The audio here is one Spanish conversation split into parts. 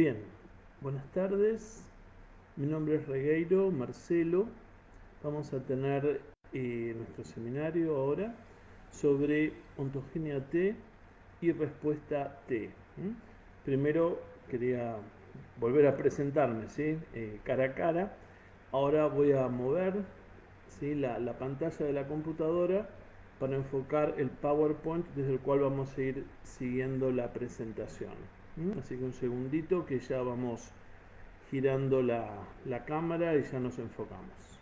Bien, buenas tardes. Mi nombre es Regueiro Marcelo. Vamos a tener nuestro seminario ahora sobre ontogenia T y respuesta T. Primero quería volver a presentarme, ¿sí? Cara a cara. Ahora voy a mover, ¿sí? la pantalla de la computadora para enfocar el PowerPoint desde el cual vamos a ir siguiendo la presentación. Así que un segundito que ya vamos girando la cámara y ya nos enfocamos.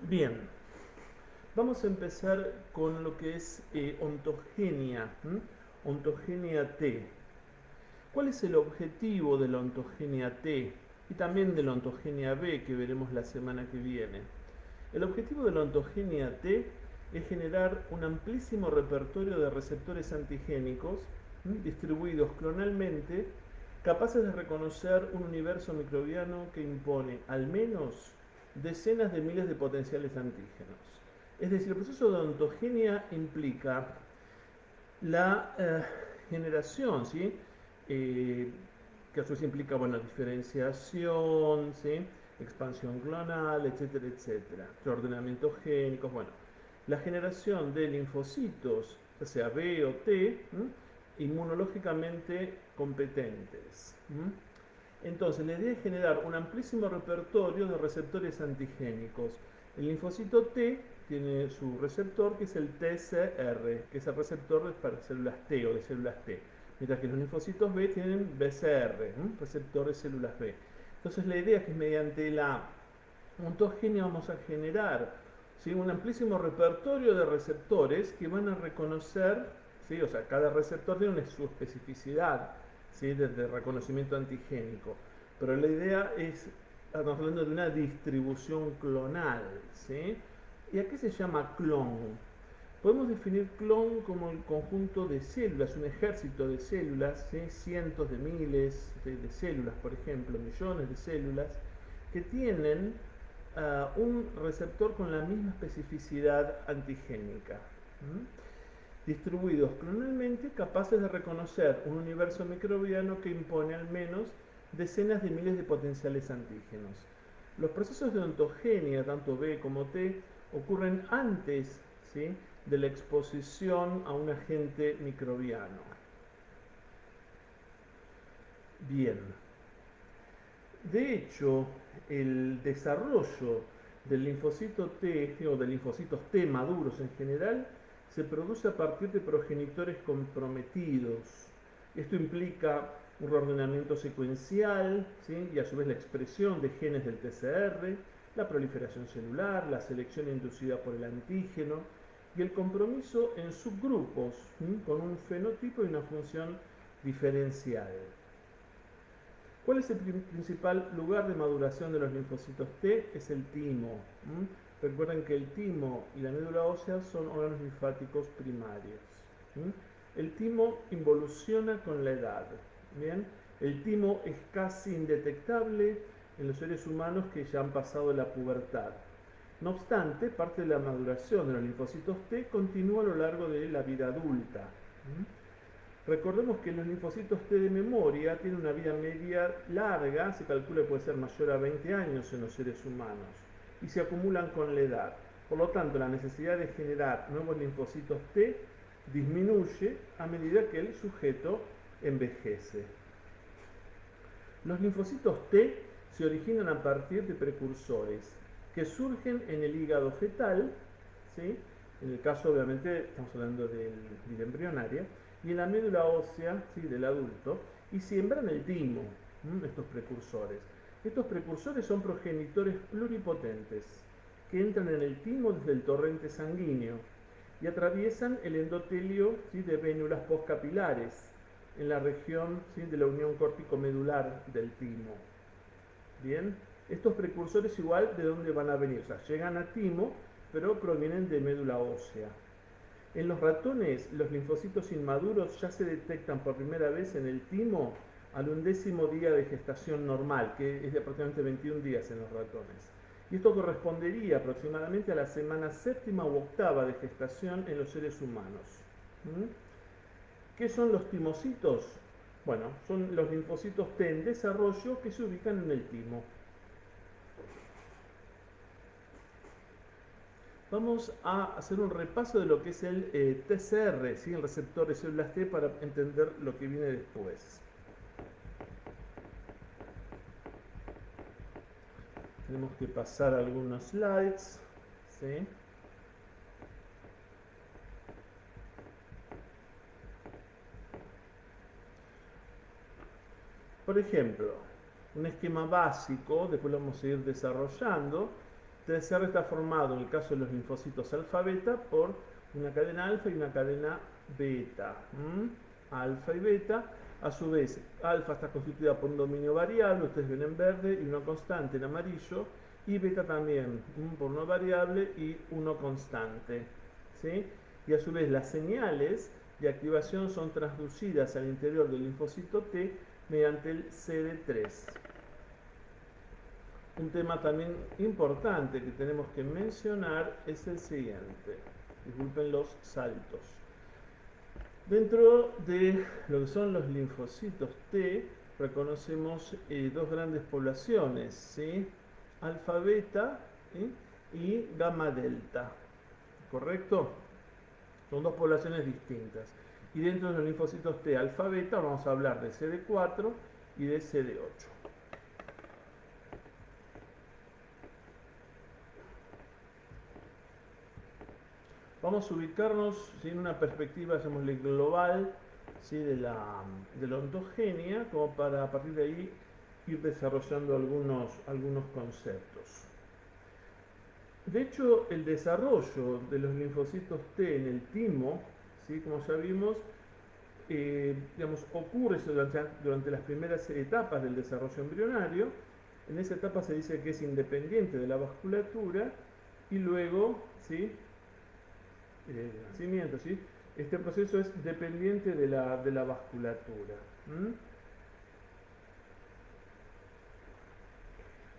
Bien, vamos a empezar con lo que es ontogenia, ontogenia T. ¿Cuál es el objetivo de la ontogenia T y también de la ontogenia B que veremos la semana que viene? El objetivo de la ontogenia T es generar un amplísimo repertorio de receptores antigénicos distribuidos clonalmente, capaces de reconocer un universo microbiano que impone al menos decenas de miles de potenciales antígenos. Es decir, el proceso de ontogenia implica la generación, ¿sí? Que a su vez implica diferenciación, ¿sí? Expansión clonal, etcétera, etcétera, reordenamiento génico, la generación de linfocitos, ya sea B o T, inmunológicamente competentes. Entonces, la idea es generar un amplísimo repertorio de receptores antigénicos. El linfocito T tiene su receptor, que es el TCR, que es el receptor para células T o de células T, mientras que los linfocitos B tienen BCR, receptor de células B. Entonces, la idea es que mediante la ontogenia vamos a generar, ¿sí?, un amplísimo repertorio de receptores que van a reconocer, ¿sí?, o sea, cada receptor tiene su especificidad, ¿sí?, de reconocimiento antigénico, pero la idea es, estamos hablando de una distribución clonal, ¿sí? ¿Y a qué se llama clon? Podemos definir clon como el conjunto de células, un ejército de células, ¿sí?, cientos de miles de células, por ejemplo, millones de células, que tienen un receptor con la misma especificidad antigénica, distribuidos clonalmente, capaces de reconocer un universo microbiano que impone al menos decenas de miles de potenciales antígenos. Los procesos de ontogenia, tanto B como T, ocurren antes, ¿sí?, de la exposición a un agente microbiano. Bien. De hecho, el desarrollo del linfocito T o de linfocitos T maduros en general se produce a partir de progenitores comprometidos. Esto implica un reordenamiento secuencial, ¿sí?, y a su vez la expresión de genes del TCR, la proliferación celular, la selección inducida por el antígeno y el compromiso en subgrupos, ¿sí?, con un fenotipo y una función diferencial. ¿Cuál es el principal lugar de maduración de los linfocitos T? Es el timo. Recuerden que el timo y la médula ósea son órganos linfáticos primarios. El timo involuciona con la edad. ¿Bien? El timo es casi indetectable en los seres humanos que ya han pasado la pubertad. No obstante, parte de la maduración de los linfocitos T continúa a lo largo de la vida adulta. Recordemos que los linfocitos T de memoria tienen una vida media larga, se calcula que puede ser mayor a 20 años en los seres humanos, y se acumulan con la edad. Por lo tanto, la necesidad de generar nuevos linfocitos T disminuye a medida que el sujeto envejece. Los linfocitos T se originan a partir de precursores que surgen en el hígado fetal, ¿sí?, en el caso obviamente estamos hablando de vida embrionaria, y en la médula ósea, ¿sí?, del adulto, y siembran el timo, estos precursores. Estos precursores son progenitores pluripotentes que entran en el timo desde el torrente sanguíneo y atraviesan el endotelio, ¿sí?, de vénulas postcapilares, en la región, ¿sí?, de la unión córtico-medular del timo. Bien, estos precursores igual, ¿de dónde van a venir? O sea, llegan a timo, pero provienen de médula ósea. En los ratones, los linfocitos inmaduros ya se detectan por primera vez en el timo al 11º día de gestación normal, que es de aproximadamente 21 días en los ratones. Y esto correspondería aproximadamente a la semana 7ª u 8ª de gestación en los seres humanos. ¿Qué son los timocitos? Bueno, son los linfocitos T en desarrollo que se ubican en el timo. Vamos a hacer un repaso de lo que es el TCR, ¿sí?, el receptor de células T, para entender lo que viene después. Tenemos que pasar algunos slides, ¿sí? Por ejemplo, un esquema básico, después lo vamos a ir desarrollando. TCR está formado, en el caso de los linfocitos alfa-beta, por una cadena alfa y una cadena beta. Alfa y beta. A su vez, alfa está constituida por un dominio variable, ustedes ven en verde, y uno constante en amarillo, y beta también, por uno variable y uno constante, ¿sí? Y a su vez las señales de activación son transducidas al interior del linfocito T mediante el CD3. Un tema también importante que tenemos que mencionar es el siguiente. Disculpen los saltos. Dentro de lo que son los linfocitos T, reconocemos dos grandes poblaciones, ¿sí? Alfa beta, ¿sí?, y gamma delta. ¿Correcto? Son dos poblaciones distintas. Y dentro de los linfocitos T alfa beta vamos a hablar de CD4 y de CD8. Vamos a ubicarnos, ¿sí?, en una perspectiva, llamémosle global, ¿sí?, de la ontogenia, como para a partir de ahí ir desarrollando algunos conceptos. De hecho, el desarrollo de los linfocitos T en el timo, ¿sí?, como ya vimos, ocurre durante las primeras etapas del desarrollo embrionario. En esa etapa se dice que es independiente de la vasculatura, y luego, ¿sí?, el nacimiento, ¿sí?, este proceso es dependiente de la vasculatura.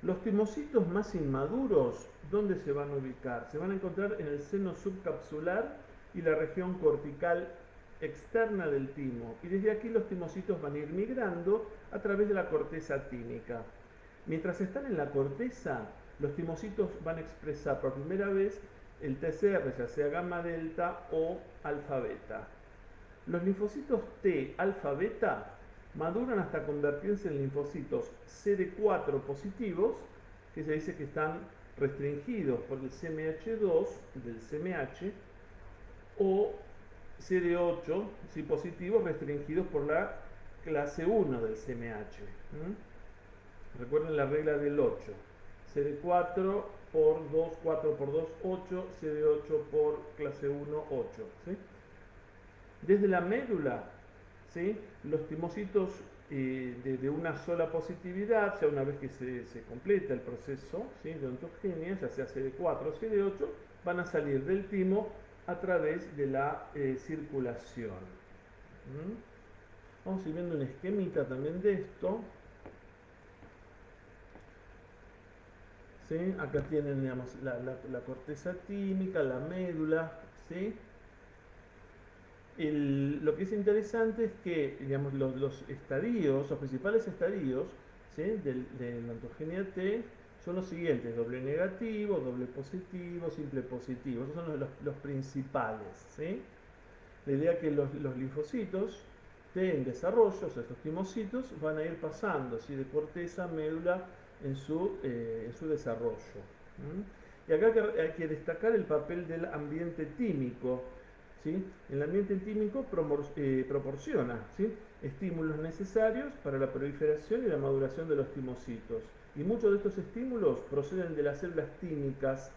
Los timocitos más inmaduros, ¿dónde se van a ubicar? Se van a encontrar en el seno subcapsular y la región cortical externa del timo, y desde aquí los timocitos van a ir migrando a través de la corteza tímica. Mientras están en la corteza, los timocitos van a expresar por primera vez el TCR, ya sea gamma delta o alfa beta. Los linfocitos T alfa beta maduran hasta convertirse en linfocitos CD4 positivos, que se dice que están restringidos por el CMH2 del CMH, o CD8, ¿sí?, positivos restringidos por la clase 1 del CMH. Recuerden la regla del 8. CD4 por 2, 4 por 2, 8, CD8 por clase 1, 8. ¿Sí? Desde la médula, ¿sí?, los timocitos de una sola positividad, ya una vez que se completa el proceso, ¿sí?, de ontogenia, ya sea CD4 o CD8, van a salir del timo a través de la circulación. Vamos a ir viendo un esquemita también de esto. ¿Sí? Acá tienen, digamos, la corteza tímica, la médula, ¿sí? Lo que es interesante es que, digamos, los estadios, los principales estadios, ¿sí?, de la ontogenia T son los siguientes: doble negativo, doble positivo, simple positivo. Esos son los principales, ¿sí? La idea es que los linfocitos T en desarrollo, o sea, estos timocitos, van a ir pasando, ¿sí?, de corteza a médula en su desarrollo. Y acá hay que destacar el papel del ambiente tímico. ¿Sí? El ambiente tímico proporciona, ¿sí?, estímulos necesarios para la proliferación y la maduración de los timocitos. Y muchos de estos estímulos proceden de las células tímicas,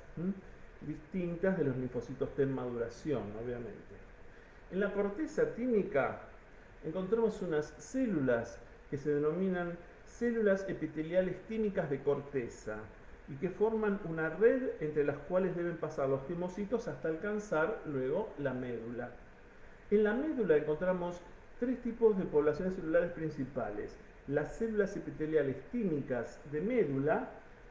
distintas de los linfocitos T en maduración, obviamente. En la corteza tímica, encontramos unas células que se denominan células epiteliales tímicas de corteza y que forman una red entre las cuales deben pasar los timocitos hasta alcanzar luego la médula. En la médula encontramos tres tipos de poblaciones celulares principales: las células epiteliales tímicas de médula,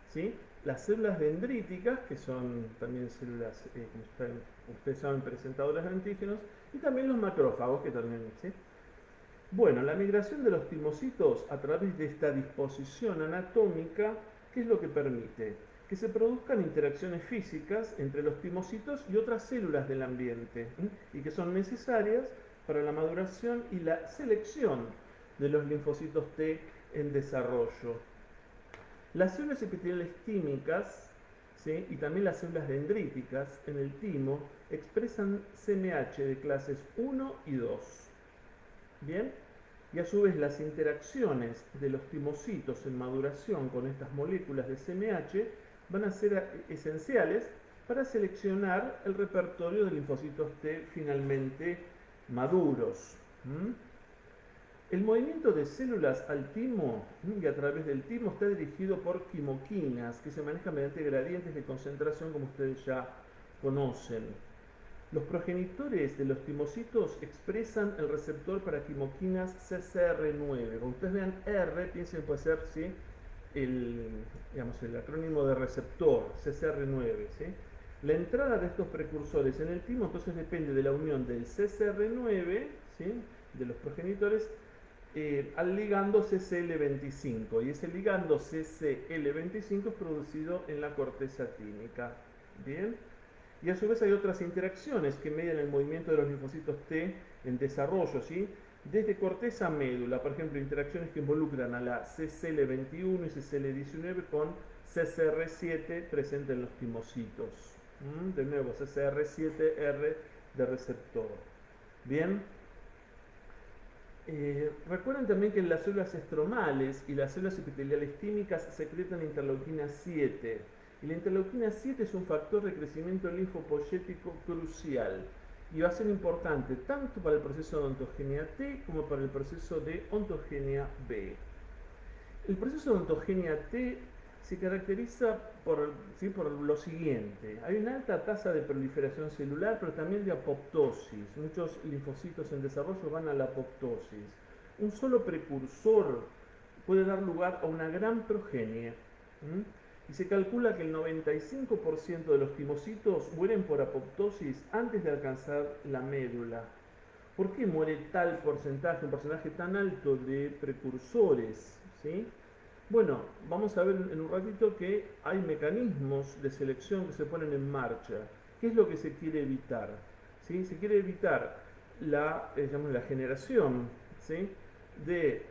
¿sí? Las células dendríticas, que son también células, como ustedes saben, presentadoras de antígenos, y también los macrófagos, que también, ¿sí? Bueno, la migración de los timocitos a través de esta disposición anatómica, ¿qué es lo que permite? Que se produzcan interacciones físicas entre los timocitos y otras células del ambiente, ¿eh? Y que son necesarias para la maduración y la selección de los linfocitos T en desarrollo. Las células epiteliales tímicas, ¿sí?, y también las células dendríticas en el timo expresan CMH de clases 1 y 2. Bien, y a su vez las interacciones de los timocitos en maduración con estas moléculas de CMH van a ser esenciales para seleccionar el repertorio de linfocitos T finalmente maduros. El movimiento de células al timo y a través del timo está dirigido por quimoquinas que se manejan mediante gradientes de concentración, como ustedes ya conocen. Los progenitores de los timocitos expresan el receptor para quimoquinas CCR9. Cuando ustedes vean R, piensen que puede ser, ¿sí?, el acrónimo de receptor, CCR9. ¿Sí? La entrada de estos precursores en el timo entonces depende de la unión del CCR9, ¿sí?, de los progenitores, al ligando CCL25. Y ese ligando CCL25 es producido en la corteza tímica. Bien. Y a su vez hay otras interacciones que median el movimiento de los linfocitos T en desarrollo, ¿sí?, desde corteza a médula. Por ejemplo, interacciones que involucran a la CCL21 y CCL19 con CCR7 presente en los timocitos. De nuevo, CCR7R de receptor. Bien. Recuerden también que las células estromales y las células epiteliales tímicas secretan interleuquina 7. Y la interleuquina 7 es un factor de crecimiento linfopoyético crucial y va a ser importante tanto para el proceso de ontogenia T como para el proceso de ontogenia B. El proceso de ontogenia T se caracteriza por lo siguiente: hay una alta tasa de proliferación celular, pero también de apoptosis. Muchos linfocitos en desarrollo van a la apoptosis. Un solo precursor puede dar lugar a una gran progenie. Y se calcula que el 95% de los timocitos mueren por apoptosis antes de alcanzar la médula. ¿Por qué muere tal porcentaje, un porcentaje tan alto de precursores? ¿Sí? Bueno, vamos a ver en un ratito que hay mecanismos de selección que se ponen en marcha. ¿Qué es lo que se quiere evitar? ¿Sí? Se quiere evitar la generación, ¿sí?, de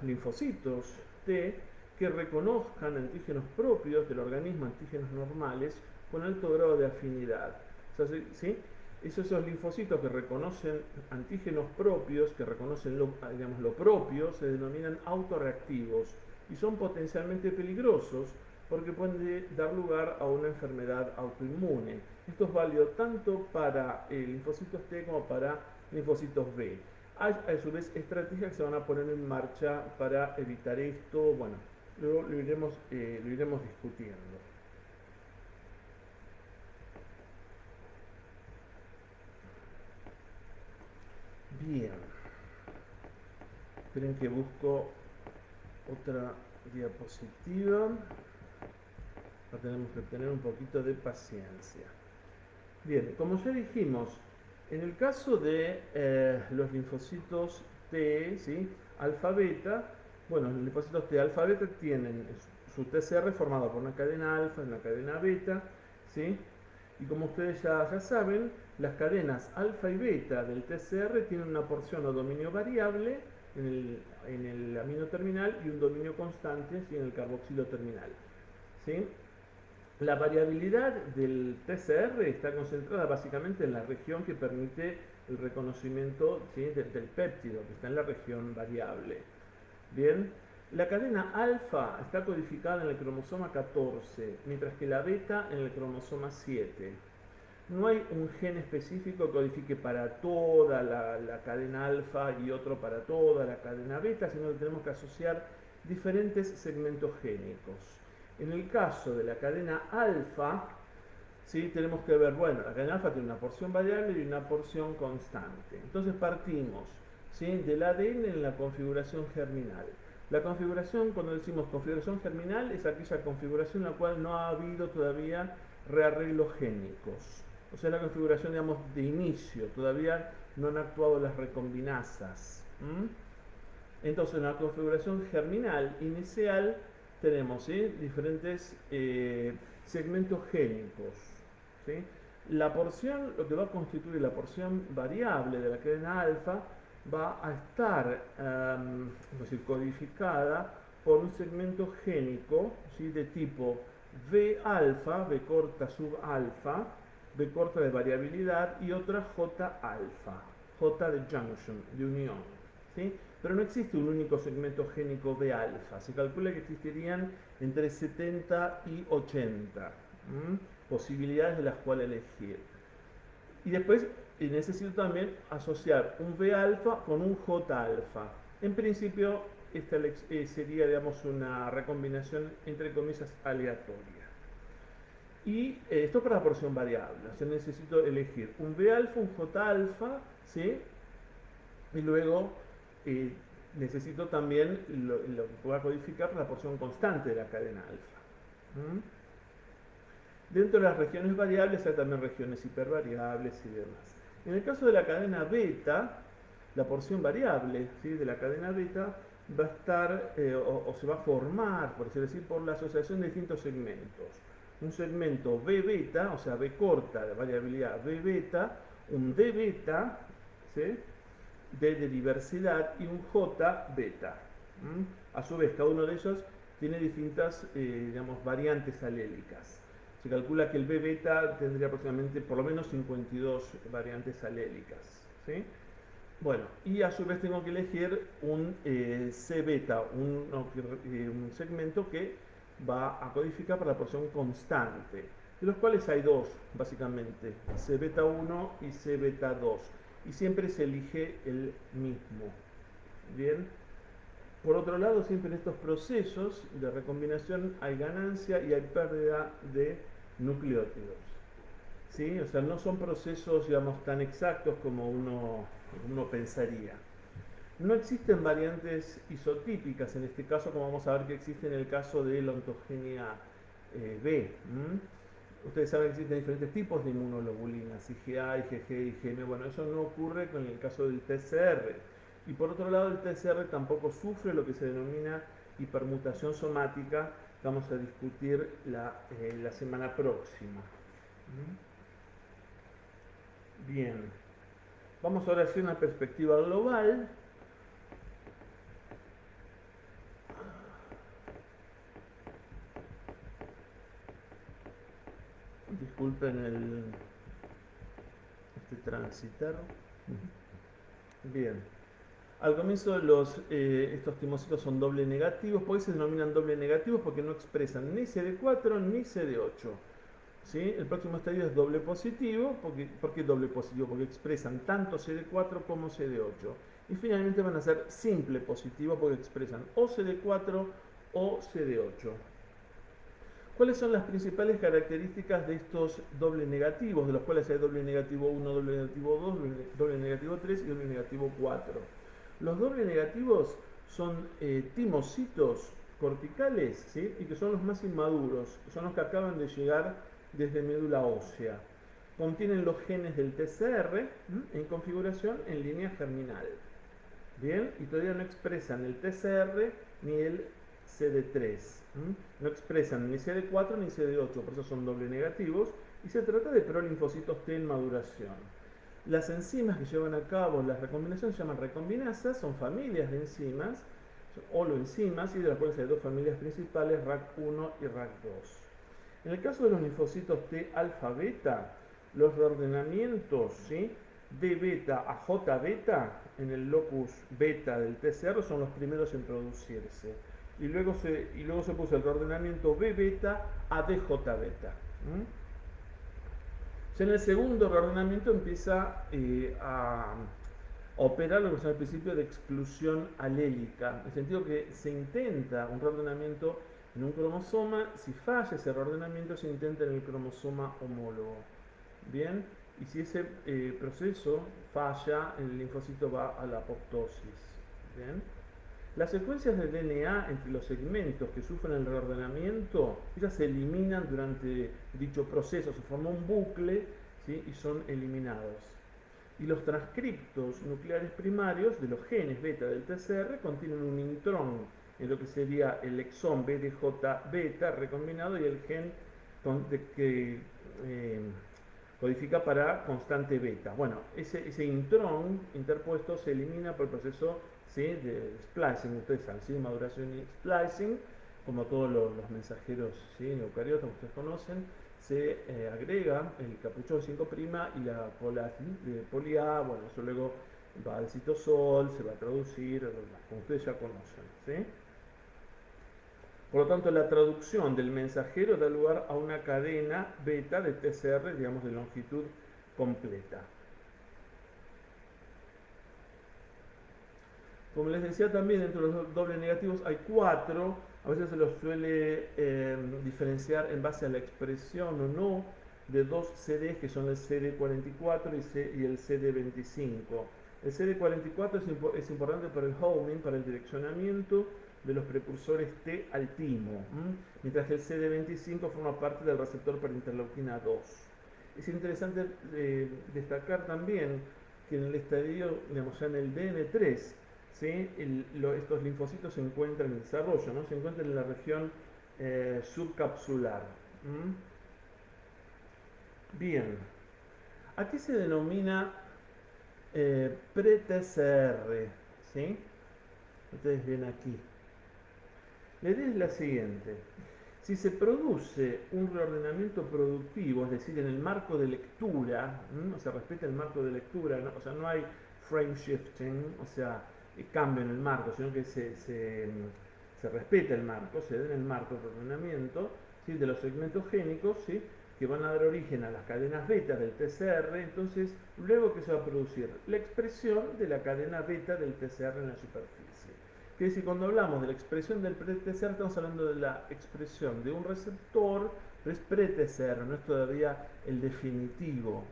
linfocitos T que reconozcan antígenos propios del organismo, antígenos normales, con alto grado de afinidad. O sea, ¿sí?, esos linfocitos que reconocen antígenos propios, que reconocen lo propio, se denominan autorreactivos y son potencialmente peligrosos porque pueden dar lugar a una enfermedad autoinmune. Esto es válido tanto para linfocitos T como para linfocitos B. Hay a su vez estrategias que se van a poner en marcha para evitar esto. Bueno, luego lo iremos discutiendo. Bien. Esperen que busco otra diapositiva. Tenemos que tener un poquito de paciencia. Bien, como ya dijimos, en el caso de los linfocitos T, ¿sí?, alfa beta, bueno, los linfocitos T alfa beta tienen su TCR formado por una cadena alfa y una cadena beta, ¿sí? Y como ustedes ya saben, las cadenas alfa y beta del TCR tienen una porción o dominio variable en el amino terminal y un dominio constante, ¿sí?, en el carboxilo terminal, ¿sí? La variabilidad del TCR está concentrada básicamente en la región que permite el reconocimiento, ¿sí?, del péptido, que está en la región variable. Bien, la cadena alfa está codificada en el cromosoma 14, mientras que la beta en el cromosoma 7. No hay un gen específico que codifique para toda la cadena alfa y otro para toda la cadena beta, sino que tenemos que asociar diferentes segmentos génicos. En el caso de la cadena alfa, ¿sí? Tenemos que ver, bueno, la cadena alfa tiene una porción variable y una porción constante. Entonces partimos, ¿sí?, del ADN en la configuración germinal. La configuración, cuando decimos configuración germinal, es aquella configuración en la cual no ha habido todavía rearreglos génicos. O sea, la configuración, digamos, de inicio, todavía no han actuado las recombinasas. Entonces, en la configuración germinal inicial tenemos, ¿sí?, diferentes segmentos génicos. ¿Sí? La porción, lo que va a constituir la porción variable de la cadena alfa, va a estar decir, codificada por un segmento génico, ¿sí?, de tipo V alfa, V corta sub alfa, V corta de variabilidad y otra J alfa, J de junction, de unión. ¿Sí? Pero no existe un único segmento génico V alfa. Se calcula que existirían entre 70 y 80 posibilidades de las cuales elegir. Y después necesito también asociar un V alfa con un J alfa. En principio, esta sería, digamos, una recombinación entre comillas aleatoria. Y esto para la porción variable. O sea, necesito elegir un V alfa, un J alfa, ¿sí? Y luego necesito también lo que pueda codificar para la porción constante de la cadena alfa. Dentro de las regiones variables hay también regiones hipervariables y demás. En el caso de la cadena beta, la porción variable, ¿sí?, de la cadena beta va a estar o se va a formar, por decir, por la asociación de distintos segmentos. Un segmento B beta, o sea, B corta de variabilidad B beta, un D beta, ¿sí?, D de diversidad, y un J beta. A su vez, cada uno de ellos tiene distintas digamos, variantes alélicas. Se calcula que el B beta tendría aproximadamente por lo menos 52 variantes alélicas. ¿Sí? Bueno, y a su vez tengo que elegir un C beta, un segmento que va a codificar para la porción constante, de los cuales hay dos, básicamente, C beta 1 y C beta 2, y siempre se elige el mismo. Bien. Por otro lado, siempre en estos procesos de recombinación hay ganancia y hay pérdida de nucleótidos. ¿Sí? O sea, no son procesos, digamos, tan exactos como uno pensaría. No existen variantes isotípicas en este caso, como vamos a ver que existe en el caso de la ontogenia B. Ustedes saben que existen diferentes tipos de inmunoglobulinas, IgA, IgG, IgM. Bueno, eso no ocurre con el caso del TCR. Y por otro lado, el TCR tampoco sufre lo que se denomina hipermutación somática, que vamos a discutir la semana próxima. Bien, vamos ahora a hacer una perspectiva global. Disculpen este transitar. Bien. Al comienzo estos timocitos son doble negativos. ¿Por qué se denominan doble negativos? Porque no expresan ni CD4 ni CD8. ¿Sí? El próximo estadio es doble positivo. ¿Por qué doble positivo? Porque expresan tanto CD4 como CD8. Y finalmente van a ser simple positivo porque expresan o CD4 o CD8. ¿Cuáles son las principales características de estos dobles negativos? De los cuales hay doble negativo 1, doble negativo 2, doble negativo 3 y doble negativo 4. Los dobles negativos son timocitos corticales, ¿sí?, y que son los más inmaduros, son los que acaban de llegar desde médula ósea. Contienen los genes del TCR en configuración en línea germinal. Bien, y todavía no expresan el TCR ni el CD3. No expresan ni CD4 ni CD8, por eso son doble negativos, y se trata de prolinfocitos T en maduración. Las enzimas que llevan a cabo las recombinaciones se llaman recombinasas, son familias de enzimas, holoenzimas, y de las cuales hay dos familias principales, RAC1 y RAC2. En el caso de los linfocitos T alfa beta, los reordenamientos, ¿sí?, de beta a J beta en el locus beta del TCR son los primeros en producirse. Y luego se puso el reordenamiento B beta a DJ beta. Ya en el segundo reordenamiento empieza a operar lo que se llama el principio de exclusión alélica, en el sentido que se intenta un reordenamiento en un cromosoma, si falla ese reordenamiento se intenta en el cromosoma homólogo. Bien, y si ese proceso falla, el linfocito va a la apoptosis. Bien. Las secuencias de DNA entre los segmentos que sufren el reordenamiento, ellas se eliminan durante dicho proceso, se forma un bucle, ¿sí? Y son eliminados. Y los transcriptos nucleares primarios de los genes beta del TCR contienen un intrón en lo que sería el exón BDJ beta recombinado y el gen que codifica para constante beta. Bueno, ese intrón interpuesto se elimina por el proceso, ¿sí?, de splicing. Ustedes saben, ¿sí?, maduración y splicing, como todos los mensajeros, ¿sí?, eucariotas que ustedes conocen. Se agrega el capuchón 5' y la poli A, bueno, eso luego va al citosol, se va a traducir, como ustedes ya conocen, ¿sí? Por lo tanto, la traducción del mensajero da lugar a una cadena beta de TCR, digamos, de longitud completa. Como les decía también, dentro de los dobles negativos hay 4, a veces se los suele diferenciar en base a la expresión o no de dos CDs que son el CD44 y el CD25. El CD44 es importante para el homing, para el direccionamiento de los precursores T al timo, mientras que el CD25 forma parte del receptor para interleuquina 2. Es interesante destacar también que en el estadio, digamos, ya en el DN3, ¿sí?, estos linfocitos se encuentran en desarrollo, ¿no? Se encuentran en la región subcapsular. Bien, ¿a qué se denomina pre-TCR? ¿Sí? Ustedes ven aquí. La idea es la siguiente. Si se produce un reordenamiento productivo, es decir, en el marco de lectura, o sea, respeta el marco de lectura, ¿no? O sea, no hay frame shifting, o sea, cambio en el marco, sino que se respeta el marco, se da en el marco de reordenamiento, ¿sí?, de los segmentos génicos, ¿sí?, que van a dar origen a las cadenas beta del TCR. Entonces, luego que se va a producir la expresión de la cadena beta del TCR en la superficie. Quiere decir, cuando hablamos de la expresión del pre-TCR, estamos hablando de la expresión de un receptor, pero es pre-TCR, no es todavía el definitivo.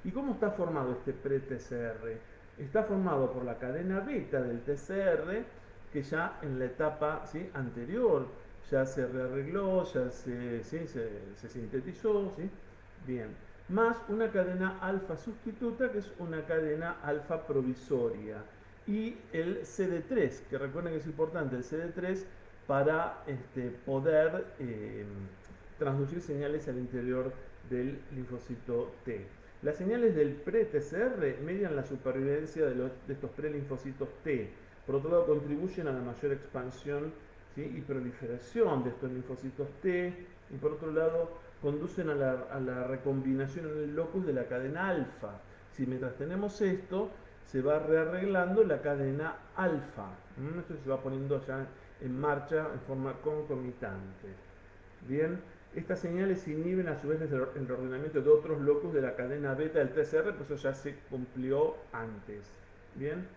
¿Y cómo está formado este pre-TCR? Está formado por la cadena beta del TCR, que ya en la etapa, ¿sí?, anterior ya se rearregló, ya se sintetizó, ¿sí? Bien. Más una cadena alfa sustituta, que es una cadena alfa provisoria. Y el CD3, que recuerden que es importante, el CD3 para poder transducir señales al interior del linfocito T. Las señales del pre-TCR median la supervivencia de estos prelinfocitos T. Por otro lado, contribuyen a la mayor expansión, ¿sí?, y proliferación de estos linfocitos T. Y por otro lado, conducen a la recombinación en el locus de la cadena alfa. Si mientras tenemos esto, se va rearreglando la cadena alfa. Esto se va poniendo ya en marcha en forma concomitante. Bien, estas señales inhiben a su vez el reordenamiento de otros locus de la cadena beta del TCR, pero eso ya se cumplió antes. Bien,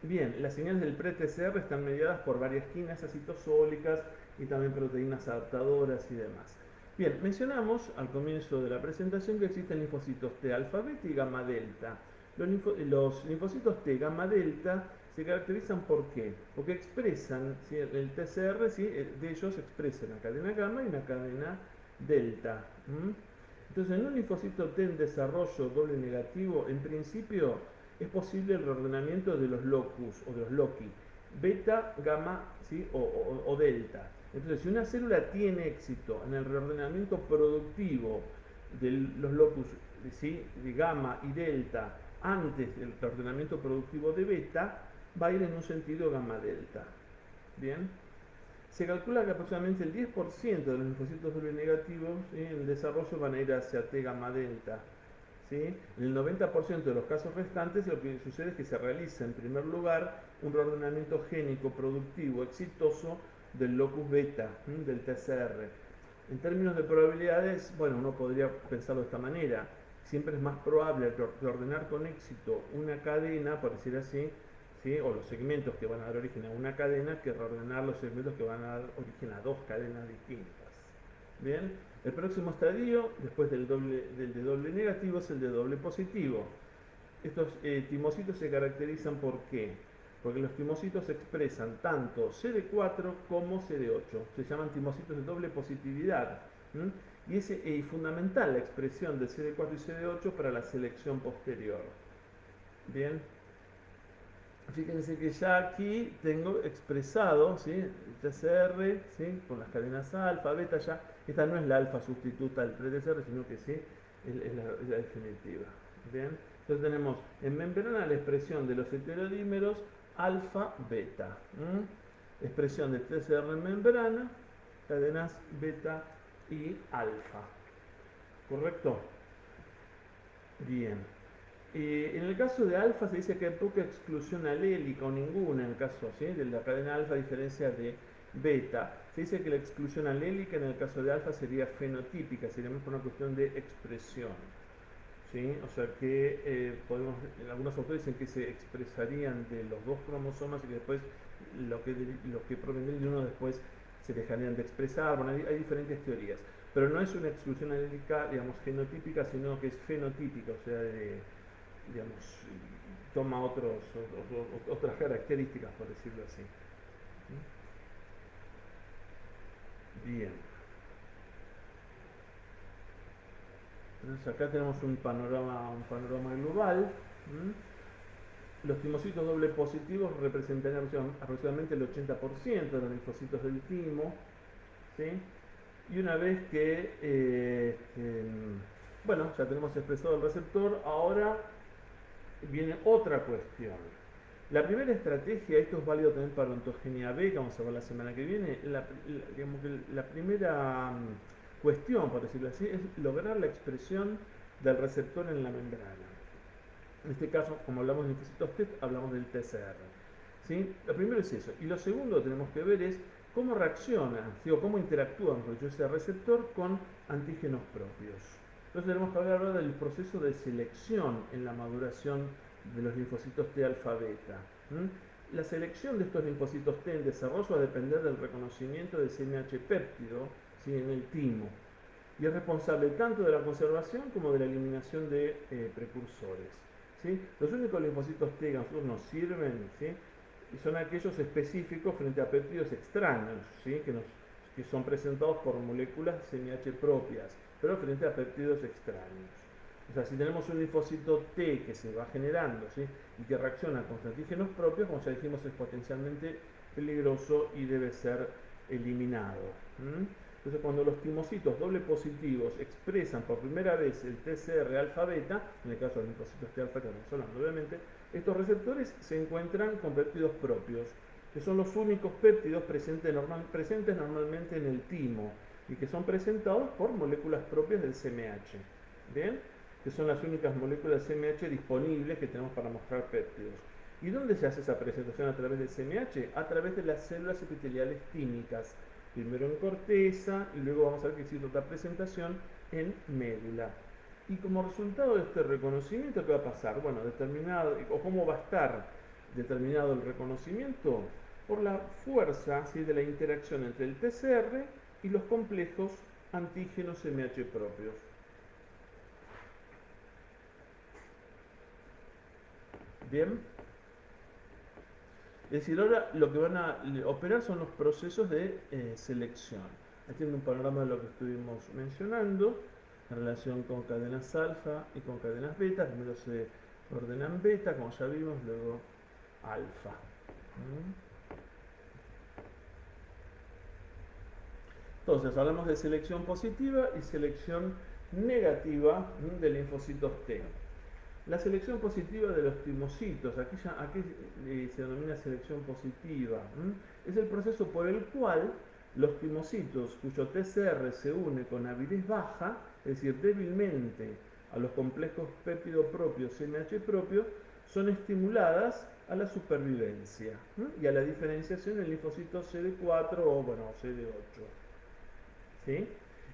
bien, las señales del pre-TCR están mediadas por varias quinasas citosólicas y también proteínas adaptadoras y demás. Bien, mencionamos al comienzo de la presentación que existen linfocitos T alfa beta y gamma delta. Los linfocitos T gamma delta se caracterizan ¿por qué? Porque expresan, ¿sí?, el TCR, ¿sí?, de ellos expresan una cadena gamma y una cadena delta. Entonces, en un linfocito T en desarrollo doble negativo, en principio es posible el reordenamiento de los locus o de los loci, beta, gamma, ¿sí?, o delta. Entonces, si una célula tiene éxito en el reordenamiento productivo de los locus, ¿sí?, de gamma y delta antes del reordenamiento productivo de beta, va a ir en un sentido gamma-delta. Bien, se calcula que aproximadamente el 10% de los linfocitos doble negativos, ¿sí?, en el desarrollo van a ir hacia T gamma-delta. ¿Sí? En el 90% de los casos restantes, lo que sucede es que se realiza en primer lugar un reordenamiento génico productivo exitoso del locus beta, del TCR. En términos de probabilidades, bueno, uno podría pensarlo de esta manera. Siempre es más probable ordenar con éxito una cadena, por decir así, ¿sí? O los segmentos que van a dar origen a una cadena, que reordenar los segmentos que van a dar origen a dos cadenas distintas. Bien, el próximo estadio, después del de doble negativo, es el de doble positivo. Estos timocitos se caracterizan por qué? Porque los timocitos expresan tanto CD4 como CD8. Se llaman timocitos de doble positividad. Y es fundamental la expresión de CD4 y CD8 para la selección posterior. Bien. Fíjense que ya aquí tengo expresado, ¿sí? El TCR, ¿sí? Con las cadenas alfa, beta, ya. Esta no es la alfa sustituta del pre-TCR, sino que sí, es la definitiva. Bien. Entonces tenemos en membrana la expresión de los heterodímeros alfa, beta. Expresión de TCR en membrana, cadenas beta y alfa. ¿Correcto? Bien. En el caso de alfa se dice que hay poca exclusión alélica o ninguna en el caso, ¿sí?, de la cadena alfa a diferencia de beta. Se dice que la exclusión alélica en el caso de alfa sería fenotípica, sería más por una cuestión de expresión. ¿Sí? O sea que algunos autores dicen que se expresarían de los dos cromosomas y que después lo que provienen de uno después se dejarían de expresar. Bueno, hay diferentes teorías, pero no es una exclusión alélica, digamos, genotípica, sino que es fenotípica, o sea, digamos, toma otras características, por decirlo así. Bien. Entonces acá tenemos un panorama global. Los timocitos doble positivos representarían aproximadamente el 80% de los linfocitos del timo. ¿Sí? Y una vez que, bueno, ya tenemos expresado el receptor, ahora viene otra cuestión. La primera estrategia, esto es válido también para ontogenia B, que vamos a ver la semana que viene, digamos que la primera cuestión, por decirlo así, es lograr la expresión del receptor en la membrana. En este caso, como hablamos de linfocitos T, hablamos del TCR. ¿Sí? Lo primero es eso. Y lo segundo que tenemos que ver es cómo reacciona, digo, cómo interactúa ese receptor con antígenos propios. Entonces tenemos que hablar ahora del proceso de selección en la maduración de los linfocitos T alfa beta. La selección de estos linfocitos T en desarrollo va a depender del reconocimiento de CMH péptido, ¿sí?, en el timo. Y es responsable tanto de la conservación como de la eliminación de precursores. ¿Sí? Los únicos linfocitos T que a nosotros nos sirven, ¿sí?, son aquellos específicos frente a péptidos extraños, ¿sí?, que son presentados por moléculas CMH propias, pero frente a péptidos extraños. O sea, si tenemos un linfocito T que se va generando, ¿sí?, y que reacciona con antígenos propios, como ya dijimos, es potencialmente peligroso y debe ser eliminado. Entonces, cuando los timocitos doble positivos expresan por primera vez el TCR alfa beta, en el caso de los linfocitos T alfa que estamos hablando, obviamente, estos receptores se encuentran con péptidos propios, que son los únicos péptidos presentes normalmente en el timo y que son presentados por moléculas propias del CMH. ¿Bien? Que son las únicas moléculas CMH disponibles que tenemos para mostrar péptidos. ¿Y dónde se hace esa presentación a través del CMH? A través de las células epiteliales tímicas. Primero en corteza y luego vamos a ver que existe otra presentación en médula. Y como resultado de este reconocimiento, ¿qué va a pasar? Bueno, ¿cómo va a estar determinado el reconocimiento? Por la fuerza, ¿sí?, de la interacción entre el TCR y los complejos antígenos MH propios. Bien. Es decir, ahora lo que van a operar son los procesos de selección. Aquí tienen un panorama de lo que estuvimos mencionando en relación con cadenas alfa y con cadenas beta. Primero se ordenan beta, como ya vimos, luego alfa. Entonces, hablamos de selección positiva y selección negativa de linfocitos T. La selección positiva de los timocitos, aquí se denomina selección positiva, es el proceso por el cual los timocitos cuyo TCR se une con avidez baja, es decir, débilmente a los complejos péptido propios CMH propios, son estimuladas a la supervivencia y a la diferenciación en linfocitos CD4 o CD8. ¿Sí?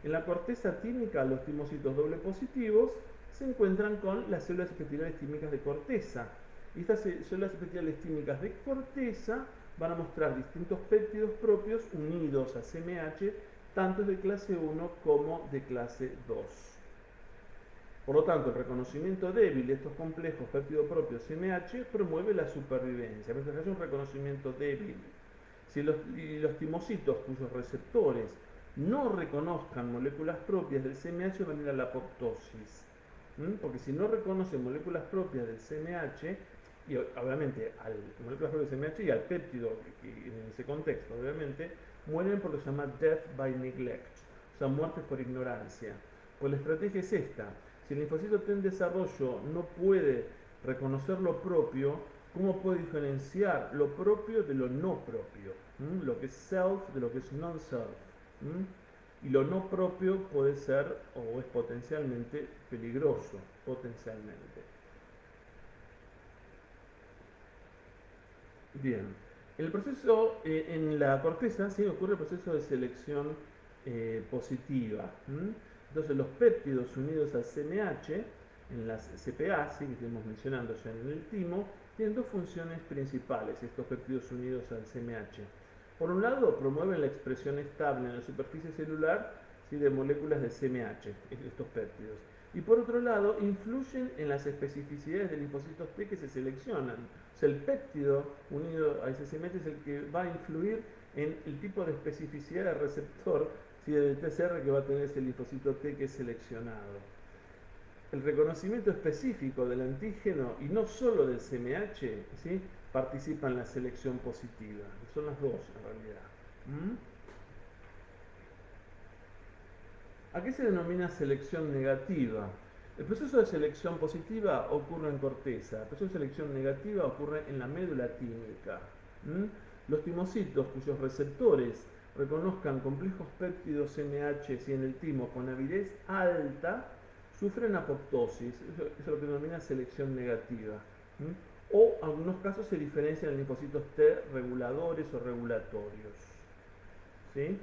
En la corteza tímica, los timocitos doble positivos se encuentran con las células epiteliales tímicas de corteza. Y estas células epiteliales tímicas de corteza van a mostrar distintos péptidos propios unidos a CMH, tanto de clase 1 como de clase 2. Por lo tanto, el reconocimiento débil de estos complejos péptido propios CMH promueve la supervivencia. Pero es un reconocimiento débil. Si los timocitos cuyos receptores no reconozcan moléculas propias del CMH van a ir a la apoptosis. Porque si no reconocen moléculas propias del CMH, y obviamente a moléculas propias del CMH y al péptido en ese contexto, obviamente, mueren por lo que se llama death by neglect, o sea, muertes por ignorancia. Pues la estrategia es esta: si el linfocito T en desarrollo no puede reconocer lo propio, ¿cómo puede diferenciar lo propio de lo no propio? Lo que es self de lo que es non-self. Y lo no propio puede ser o es potencialmente peligroso, potencialmente. Bien, el proceso en la corteza sí ocurre el proceso de selección positiva. Entonces los péptidos unidos al CMH en las CPA, que estuvimos mencionando ya en el timo, tienen dos funciones principales, estos péptidos unidos al CMH. Por un lado, promueven la expresión estable en la superficie celular de moléculas de CMH, estos péptidos. Y por otro lado, influyen en las especificidades de linfocitos T que se seleccionan. O sea, el péptido unido a ese CMH es el que va a influir en el tipo de especificidad del receptor del TCR que va a tener ese linfocito T que es seleccionado. El reconocimiento específico del antígeno y no solo del CMH, participa en la selección positiva. Son las dos en realidad. ¿A qué se denomina selección negativa? El proceso de selección positiva ocurre en corteza. El proceso de selección negativa ocurre en la médula tímica. Los timocitos cuyos receptores reconozcan complejos péptidos CMH en el timo con avidez alta sufren apoptosis. Eso es lo que denomina selección negativa. O en algunos casos se diferencian en linfocitos T reguladores o regulatorios. ¿Sí?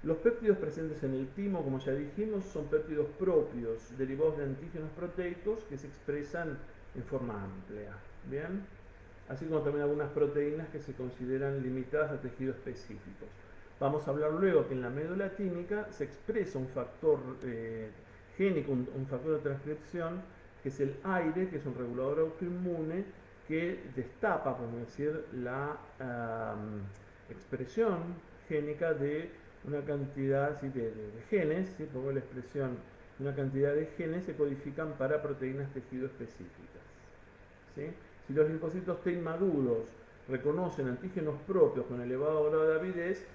Los péptidos presentes en el timo, como ya dijimos, son péptidos propios, derivados de antígenos proteicos que se expresan en forma amplia. ¿Bien? Así como también algunas proteínas que se consideran limitadas a tejidos específicos. Vamos a hablar luego que en la médula tímica se expresa un factor génico, un factor de transcripción, que es el AIRE, que es un regulador autoinmune que destapa, podemos decir, la expresión génica de una cantidad de genes, pongo la expresión, una cantidad de genes se codifican para proteínas tejido específicas. ¿Sí? Si los linfocitos T inmaduros reconocen antígenos propios con elevado grado de avidez,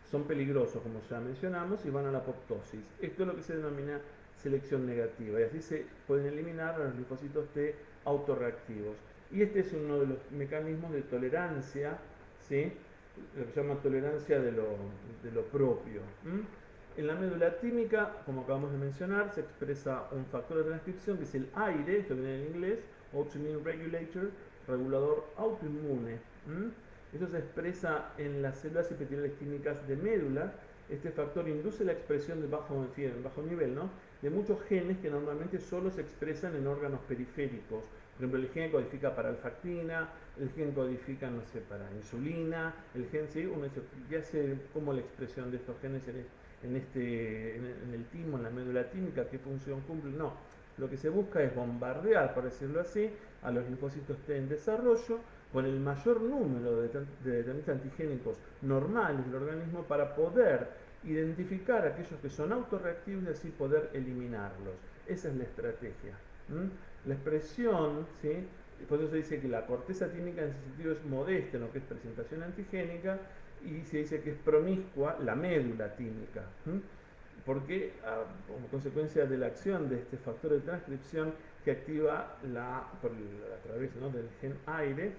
son peligrosos, como ya mencionamos, y van a la apoptosis. Esto es lo que se denomina selección negativa, y así se pueden eliminar a los linfocitos T autorreactivos. Y este es uno de los mecanismos de tolerancia, lo que se llama tolerancia de lo propio. En la médula tímica, como acabamos de mencionar, se expresa un factor de transcripción que es el AIRE, esto viene en inglés, Autoimmune Regulator, regulador autoinmune. Esto se expresa en las células epiteliales químicas de médula. Este factor induce la expresión de bajo nivel, de muchos genes que normalmente solo se expresan en órganos periféricos. Por ejemplo, el gen codifica para alfactina, el gen codifica, para insulina, el gen, uno dice, ¿qué hace como la expresión de estos genes en el timo, en la médula tímica? ¿Qué función cumple? No, lo que se busca es bombardear, por decirlo así, a los linfocitos T en desarrollo con el mayor número de determinantes antigénicos normales del organismo para poder identificar aquellos que son autorreactivos y así poder eliminarlos. Esa es la estrategia. La expresión, por eso se dice que la corteza tímica en ese sentido es modesta en lo que es presentación antigénica, y se dice que es promiscua la médula tímica. Porque como consecuencia de la acción de este factor de transcripción que activa a través del gen AIRE,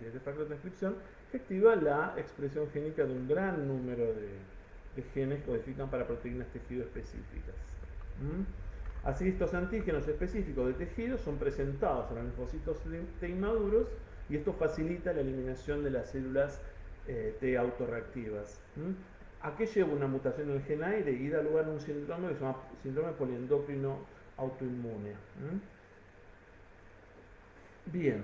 este factor de transcripción, que activa la expresión génica de un gran número de genes que codifican para proteínas tejido específicas. Así, estos antígenos específicos de tejido son presentados a los linfocitos T inmaduros y esto facilita la eliminación de las células T autorreactivas. ¿A qué lleva una mutación en el gen aire? Y da lugar a un síndrome que se llama síndrome poliendocrino autoinmune. Bien,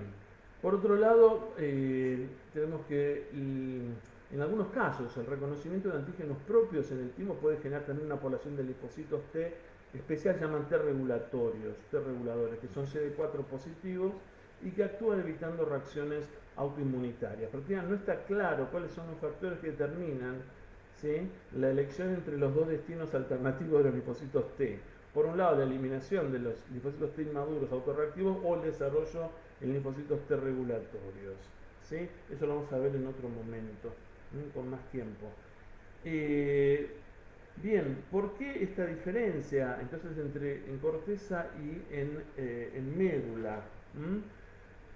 por otro lado, tenemos que en algunos casos el reconocimiento de antígenos propios en el timo puede generar también una población de linfocitos T especial, llaman T regulatorios, T reguladores, que son CD4 positivos y que actúan evitando reacciones autoinmunitarias. Pero no está claro cuáles son los factores que determinan, ¿sí?, la elección entre los dos destinos alternativos de los linfocitos T. Por un lado, la eliminación de los linfocitos T inmaduros autorreactivos o el desarrollo en linfocitos T regulatorios. ¿Sí? Eso lo vamos a ver en otro momento, con más tiempo. Bien, ¿por qué esta diferencia entonces entre en corteza y en médula?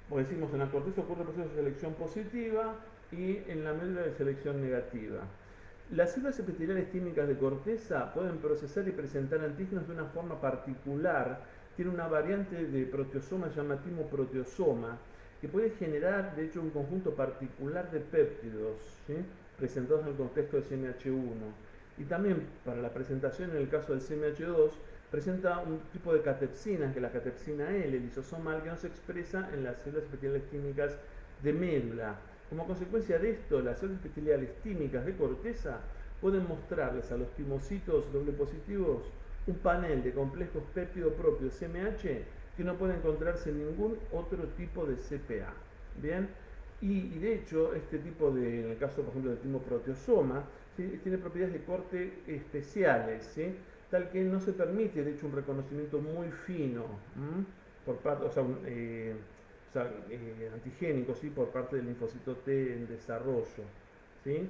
Porque decimos, en la corteza ocurre el proceso de selección positiva y en la médula de selección negativa. Las células epiteliales tímicas de corteza pueden procesar y presentar antígenos de una forma particular. Tiene una variante de proteosoma, se llama timoproteosoma, que puede generar, de hecho, un conjunto particular de péptidos, ¿sí?, presentados en el contexto del CMH1. Y también, para la presentación en el caso del CMH2, presenta un tipo de catepsina, que es la catepsina L, lisosomal, que no se expresa en las células epiteliales tímicas de médula. Como consecuencia de esto, las células epiteliales tímicas de corteza pueden mostrarles a los timocitos doble positivos un panel de complejos péptido propios CMH que no puede encontrarse en ningún otro tipo de CPA. Bien, y de hecho, este tipo de, en el caso por ejemplo del timoproteosoma, ¿sí?, tiene propiedades de corte especiales, ¿sí?, tal que no se permite, de hecho, un reconocimiento muy fino por parte, antigénico, ¿sí?, por parte del linfocito T en desarrollo, ¿sí?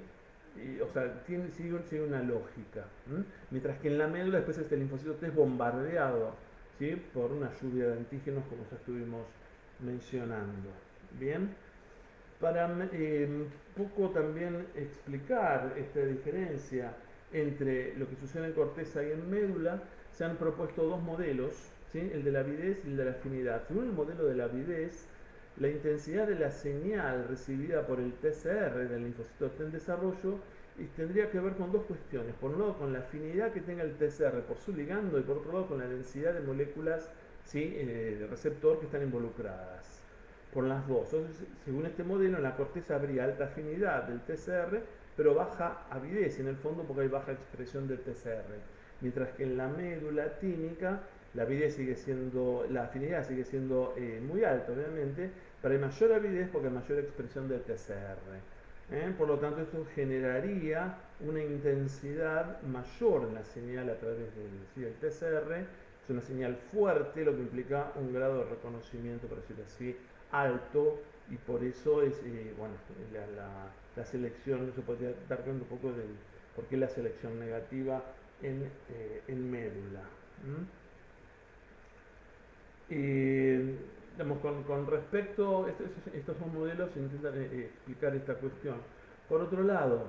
Sigue una lógica. Mientras que en la médula después este linfocito T es bombardeado, ¿sí?, por una lluvia de antígenos, como ya estuvimos mencionando. Bien, para poco también explicar esta diferencia entre lo que sucede en corteza y en médula, se han propuesto dos modelos, ¿sí?, el de la avidez y el de la afinidad. Según el modelo de la avidez, la intensidad de la señal recibida por el TCR del linfocito T en desarrollo tendría que ver con dos cuestiones. Por un lado, con la afinidad que tenga el TCR por su ligando, y por otro lado, con la densidad de moléculas, ¿sí?, de receptor que están involucradas. Por las dos. Entonces, según este modelo, en la corteza habría alta afinidad del TCR, pero baja avidez en el fondo porque hay baja expresión del TCR. Mientras que en la médula tímica la avidez sigue siendo, la afinidad sigue siendo muy alta, obviamente, pero hay mayor avidez porque hay mayor expresión del TCR. Por lo tanto, esto generaría una intensidad mayor en la señal a través del TCR. Es una señal fuerte, lo que implica un grado de reconocimiento, por decirlo así, alto, y por eso es, la selección, se podría dar cuenta un poco de por qué la selección negativa en médula. Con respecto, estos dos modelos intentan explicar esta cuestión. Por otro lado,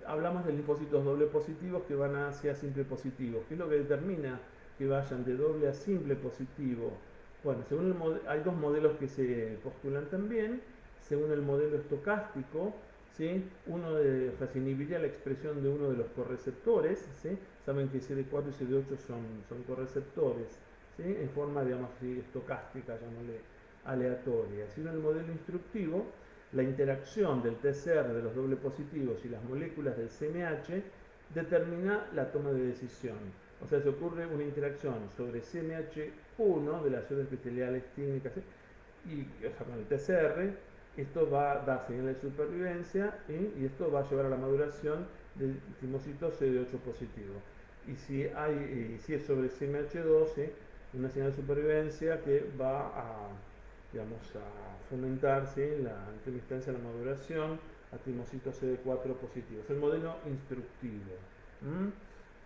hablamos de linfocitos doble positivos que van hacia simple positivo. ¿Qué es lo que determina que vayan de doble a simple positivo? Bueno, hay dos modelos que se postulan también. Según el modelo estocástico, ¿sí?, se inhibiría la expresión de uno de los correceptores, ¿sí? Saben que CD4 y CD8 son correceptores, ¿sí?, en forma, digamos, estocástica, llamémosle aleatoria. Según el modelo instructivo, la interacción del TCR de los doble positivos y las moléculas del CMH determina la toma de decisión. O sea, se ocurre una interacción sobre CMH1 de las células epiteliales tímicas y, con el TCR. Esto va a dar señal de supervivencia y esto va a llevar a la maduración del timocito CD8 positivo. Y si es sobre CMH2, una señal de supervivencia que va a fomentar, en última instancia, la maduración a timocitos CD4 positivos. Es el modelo instructivo.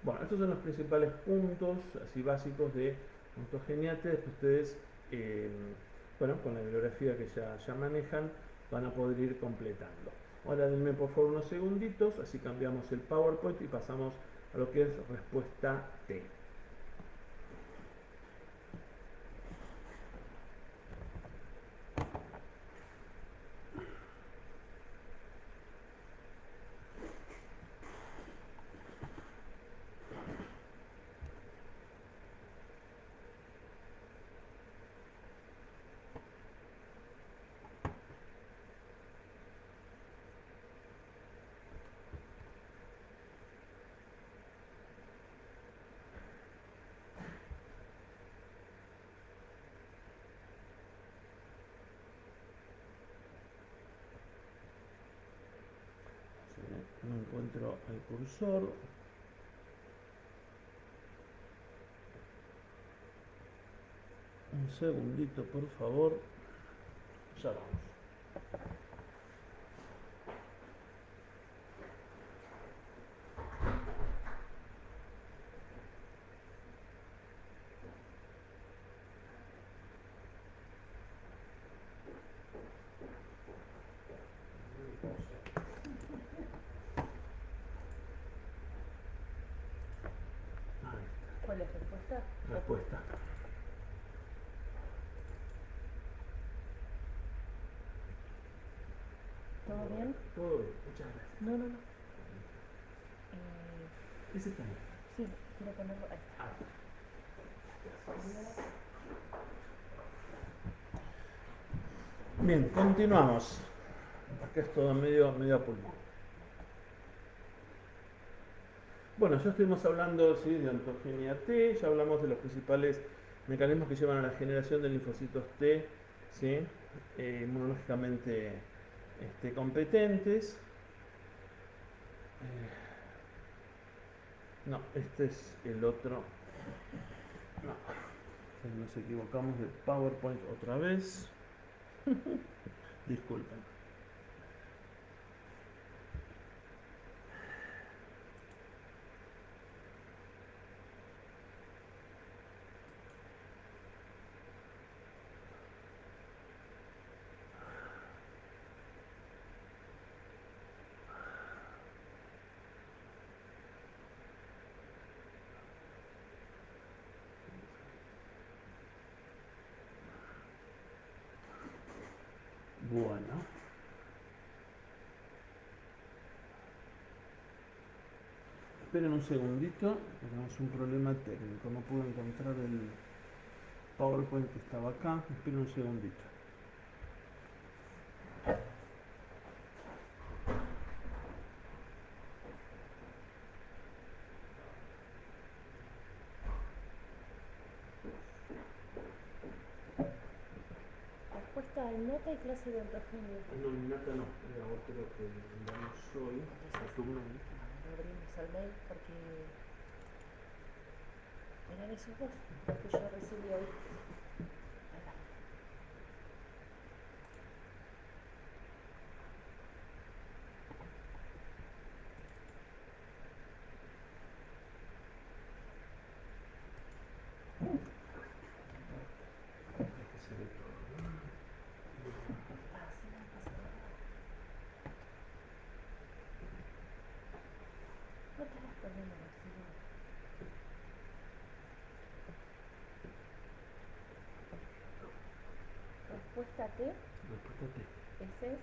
Bueno, estos son los principales puntos así básicos de ontogeniate. Después ustedes, con la bibliografía que ya manejan, van a poder ir completando. Ahora denme por favor unos segunditos, así cambiamos el PowerPoint y pasamos a lo que es respuesta T. No encuentro el cursor. Un segundito, por favor. Ya vamos. ¿Cuál es la respuesta? Respuesta. ¿Todo bien? Todo bien, muchas gracias. No. Ese está bien. Sí, quiero ponerlo ahí. Bien, continuamos. Acá es todo medio a pulmón. Bueno, ya estuvimos hablando de ontogenia T, ya hablamos de los principales mecanismos que llevan a la generación de linfocitos T, ¿sí? Inmunológicamente competentes. No, este es el otro. No, nos equivocamos de PowerPoint otra vez. Disculpen. Bueno. Esperen un segundito, tenemos un problema técnico. No pude encontrar el PowerPoint que estaba acá. Esperen un segundito. Respuesta innata y clase de ontogenia. No, innata no, era otro que mandamos hoy. Lo abrimos al mail porque eran esos dos los que yo recibí hoy. Ahí va. No te vas poniendo la oxígeno. Respuesta T. Respuesta T. Ese es.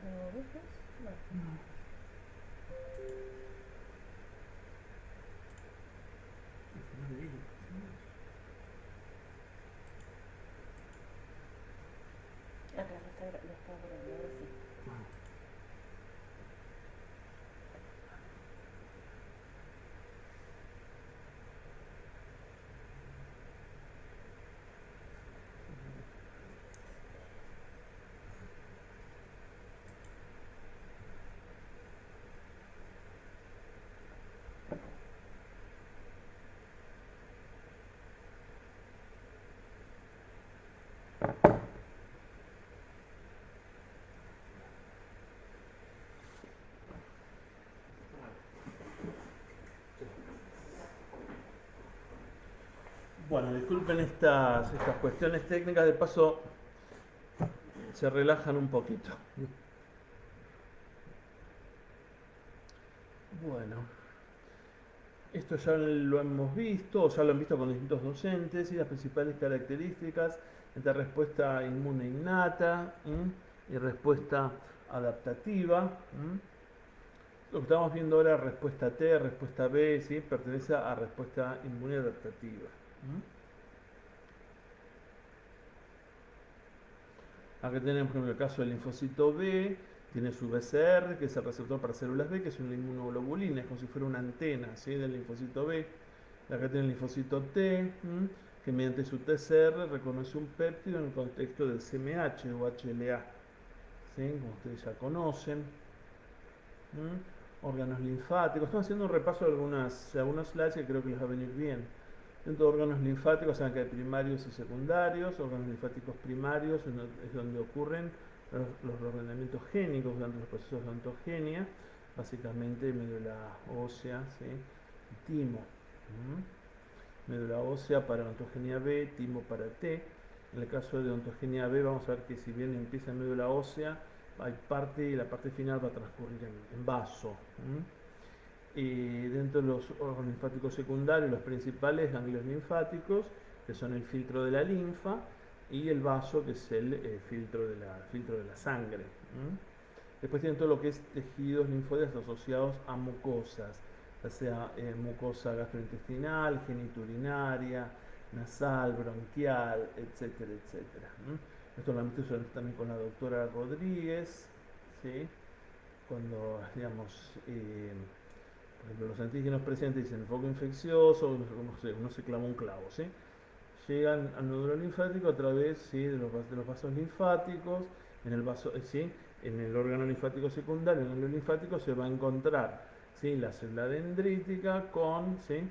¿Lo ves vos? No. Acá lo está abriendo, ahora sí. Bueno, disculpen estas cuestiones técnicas, de paso se relajan un poquito. Bueno, esto ya lo hemos visto, o ya lo han visto con distintos docentes, y las principales características entre respuesta inmune innata y respuesta adaptativa. Lo que estamos viendo ahora, respuesta T, respuesta B, ¿sí? Pertenece a respuesta inmune adaptativa. Acá tenemos, por ejemplo, el caso del linfocito B, tiene su BCR, que es el receptor para células B, que es una inmunoglobulina, es como si fuera una antena, ¿sí? Del linfocito B. Acá tiene el linfocito T, que mediante su TCR reconoce un péptido en el contexto del CMH o HLA, ¿sí? Como ustedes ya conocen. Órganos linfáticos. Estamos haciendo un repaso de algunos slides que creo que les va a venir bien. Dentro de órganos linfáticos saben que hay primarios y secundarios. Órganos linfáticos primarios es donde ocurren los ordenamientos génicos durante los procesos de ontogenia, básicamente médula ósea, ¿sí? Y timo. Médula ósea para ontogenia B, timo para T. En el caso de ontogenia B vamos a ver que si bien empieza en médula ósea, hay parte y la parte final va a transcurrir en vaso. Y dentro de los órganos linfáticos secundarios, los principales ganglios linfáticos, que son el filtro de la linfa, y el vaso, que es el filtro de la sangre. Después tienen todo lo que es tejidos linfóides asociados a mucosas, ya sea mucosa gastrointestinal, geniturinaria, nasal, bronquial, etcétera, etcétera. Esto lo han visto también con la doctora Rodríguez, ¿sí? Cuando, digamos, por ejemplo, los antígenos presentes dicen foco infeccioso, uno se clava un clavo, ¿sí? Llegan al nódulo linfático a través, ¿sí? de los vasos linfáticos, ¿sí? En el órgano linfático secundario, en el nódulo linfático se va a encontrar, ¿sí? La célula dendrítica con, ¿sí?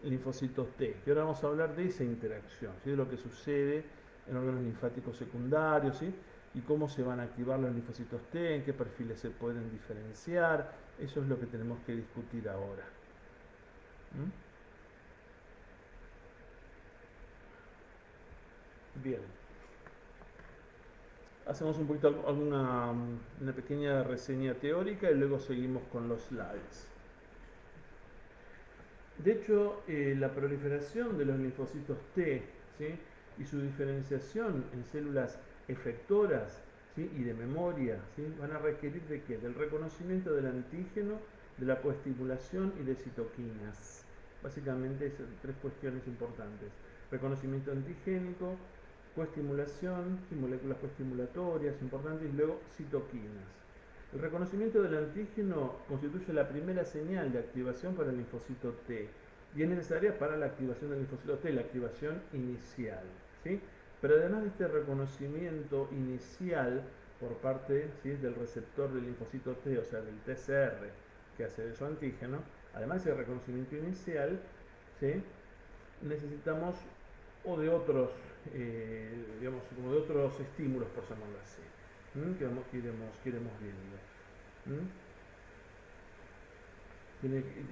linfocitos T. Y ahora vamos a hablar de esa interacción, ¿sí? De lo que sucede en órganos linfáticos secundarios, ¿sí? Y cómo se van a activar los linfocitos T, en qué perfiles se pueden diferenciar. Eso es lo que tenemos que discutir ahora. Bien. Hacemos un poquito una pequeña reseña teórica y luego seguimos con los slides. De hecho, la proliferación de los linfocitos T, ¿sí? Y su diferenciación en células efectoras, ¿sí? Y de memoria, ¿sí? Van a requerir de ¿qué? Del reconocimiento del antígeno, de la coestimulación y de citoquinas. Básicamente son tres cuestiones importantes: reconocimiento antigénico, coestimulación, y moléculas coestimulatorias importantes, y luego citoquinas. El reconocimiento del antígeno constituye la primera señal de activación para el linfocito T y es necesaria para la activación del linfocito T, la activación inicial, ¿sí? Pero además de este reconocimiento inicial por parte, ¿sí? del receptor del linfocito T, o sea del TCR, que hace de su antígeno, además de ese reconocimiento inicial, ¿sí? necesitamos o de otros, digamos, como de otros estímulos, por llamarlo así, que iremos viendo.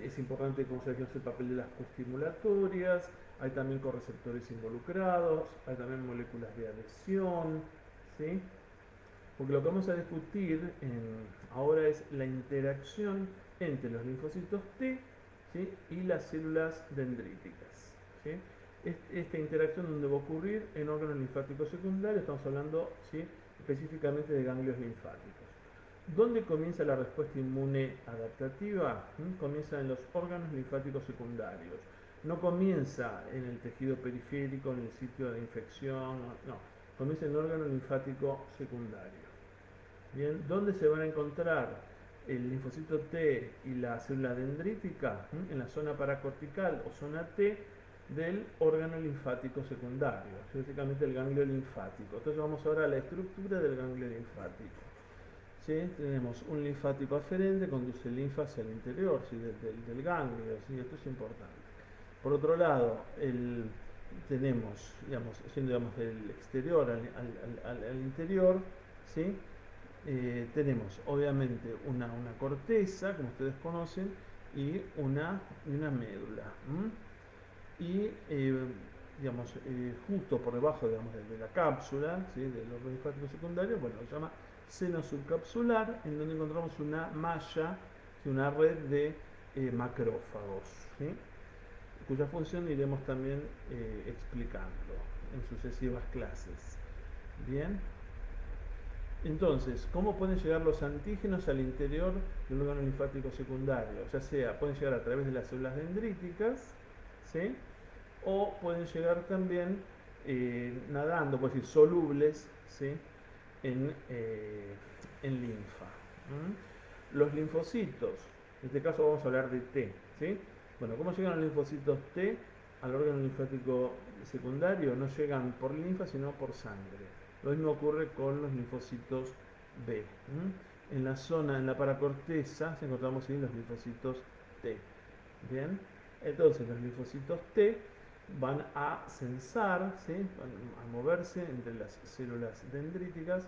Es importante conocer el papel de las coestimulatorias, hay también correceptores involucrados, hay también moléculas de adhesión, ¿sí? Porque lo que vamos a discutir ahora es la interacción entre los linfocitos T, ¿sí? y las células dendríticas, ¿sí? Esta interacción donde va a ocurrir en órganos linfáticos secundarios, estamos hablando, ¿sí? específicamente de ganglios linfáticos. ¿Dónde comienza la respuesta inmune adaptativa? Comienza en los órganos linfáticos secundarios. No comienza en el tejido periférico, en el sitio de infección, no. Comienza en el órgano linfático secundario. Bien, ¿dónde se van a encontrar el linfocito T y la célula dendrítica? En la zona paracortical o zona T del órgano linfático secundario, básicamente el ganglio linfático. Entonces vamos ahora a la estructura del ganglio linfático. ¿Sí? Tenemos un linfático aferente, conduce linfa hacia el interior, ¿sí? del ganglio, ¿sí? Esto es importante. Por otro lado, tenemos, digamos, del exterior al interior, ¿sí? Tenemos obviamente una corteza, como ustedes conocen, y una médula. Y digamos, justo por debajo, digamos, de la cápsula, ¿sí? Del órgano linfático secundario, bueno, se llama seno subcapsular, en donde encontramos una malla, ¿sí? Una red de macrófagos, ¿sí? Cuya función iremos también explicando en sucesivas clases. Bien. Entonces, ¿cómo pueden llegar los antígenos al interior del órgano linfático secundario? Ya sea, pueden llegar a través de las células dendríticas, ¿sí? O pueden llegar también nadando, pues decir, solubles, ¿sí? En linfa. Los linfocitos, en este caso vamos a hablar de T, ¿sí? Bueno, ¿cómo llegan los linfocitos T al órgano linfático secundario? No llegan por linfa, sino por sangre. Lo mismo ocurre con los linfocitos B. En la zona, en la paracorteza, encontramos ahí los linfocitos T. Bien, entonces los linfocitos T van a censar, ¿sí? Van a moverse entre las células dendríticas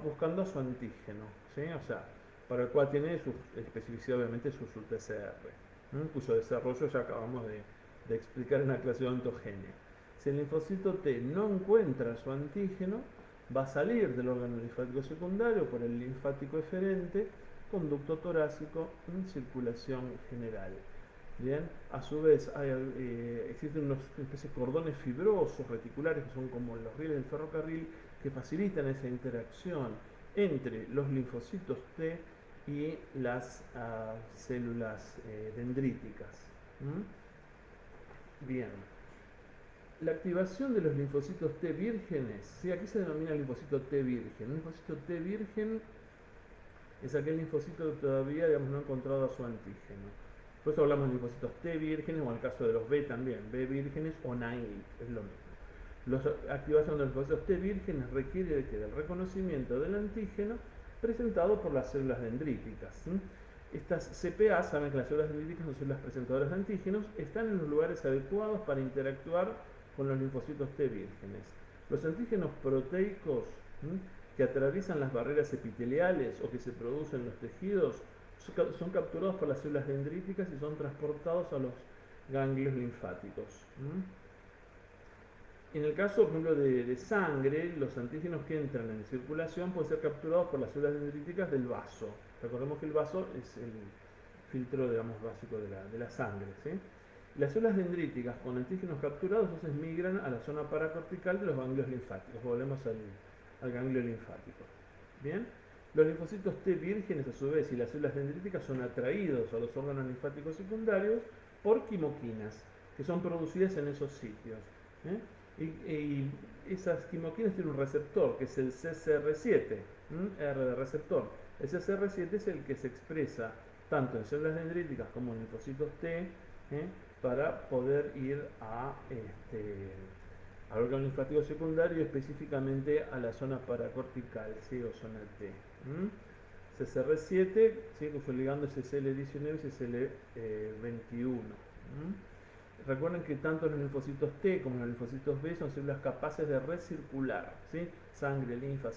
buscando su antígeno, ¿sí? O sea, para el cual tiene su especificidad obviamente su TCR, cuyo desarrollo ya acabamos de explicar en la clase de ontogenia. Si el linfocito T no encuentra su antígeno, va a salir del órgano linfático secundario por el linfático eferente, conducto torácico en circulación general. Bien, a su vez existen unos especies de cordones fibrosos reticulares que son como los rieles del ferrocarril que facilitan esa interacción entre los linfocitos T y las células dendríticas. Bien, la activación de los linfocitos T vírgenes, ¿sí? Aquí se denomina linfocito T virgen. Un linfocito T virgen es aquel linfocito que todavía, digamos, no ha encontrado a su antígeno. Por eso hablamos de linfocitos T vírgenes, o en el caso de los B también, B vírgenes o naive, es lo mismo. La activación de los linfocitos T vírgenes requiere del reconocimiento del antígeno presentado por las células dendríticas. ¿Sí? Estas CPA, saben que las células dendríticas son células presentadoras de antígenos, están en los lugares adecuados para interactuar con los linfocitos T vírgenes. Los antígenos proteicos que atraviesan las barreras epiteliales o que se producen en los tejidos son capturados por las células dendríticas y son transportados a los ganglios linfáticos. En el caso, por ejemplo, de sangre, los antígenos que entran en circulación pueden ser capturados por las células dendríticas del vaso. Recordemos que el vaso es el filtro, digamos, básico de la sangre, ¿sí? Las células dendríticas con antígenos capturados entonces migran a la zona paracortical de los ganglios linfáticos. Volvemos al ganglio linfático. Bien, los linfocitos T vírgenes a su vez y las células dendríticas son atraídos a los órganos linfáticos secundarios por quimoquinas que son producidas en esos sitios. Y esas quimoquinas tienen un receptor que es el CCR7, R de receptor. El CCR7 es el que se expresa tanto en células dendríticas como en linfocitos T para poder ir al órgano linfático secundario, específicamente a la zona paracortical, ¿sí? O zona T. CCR7, ¿sí? Cuyo ligando es CL19 y CL21. Recuerden que tanto los linfocitos T como los linfocitos B son células capaces de recircular, ¿sí? Sangre, linfa,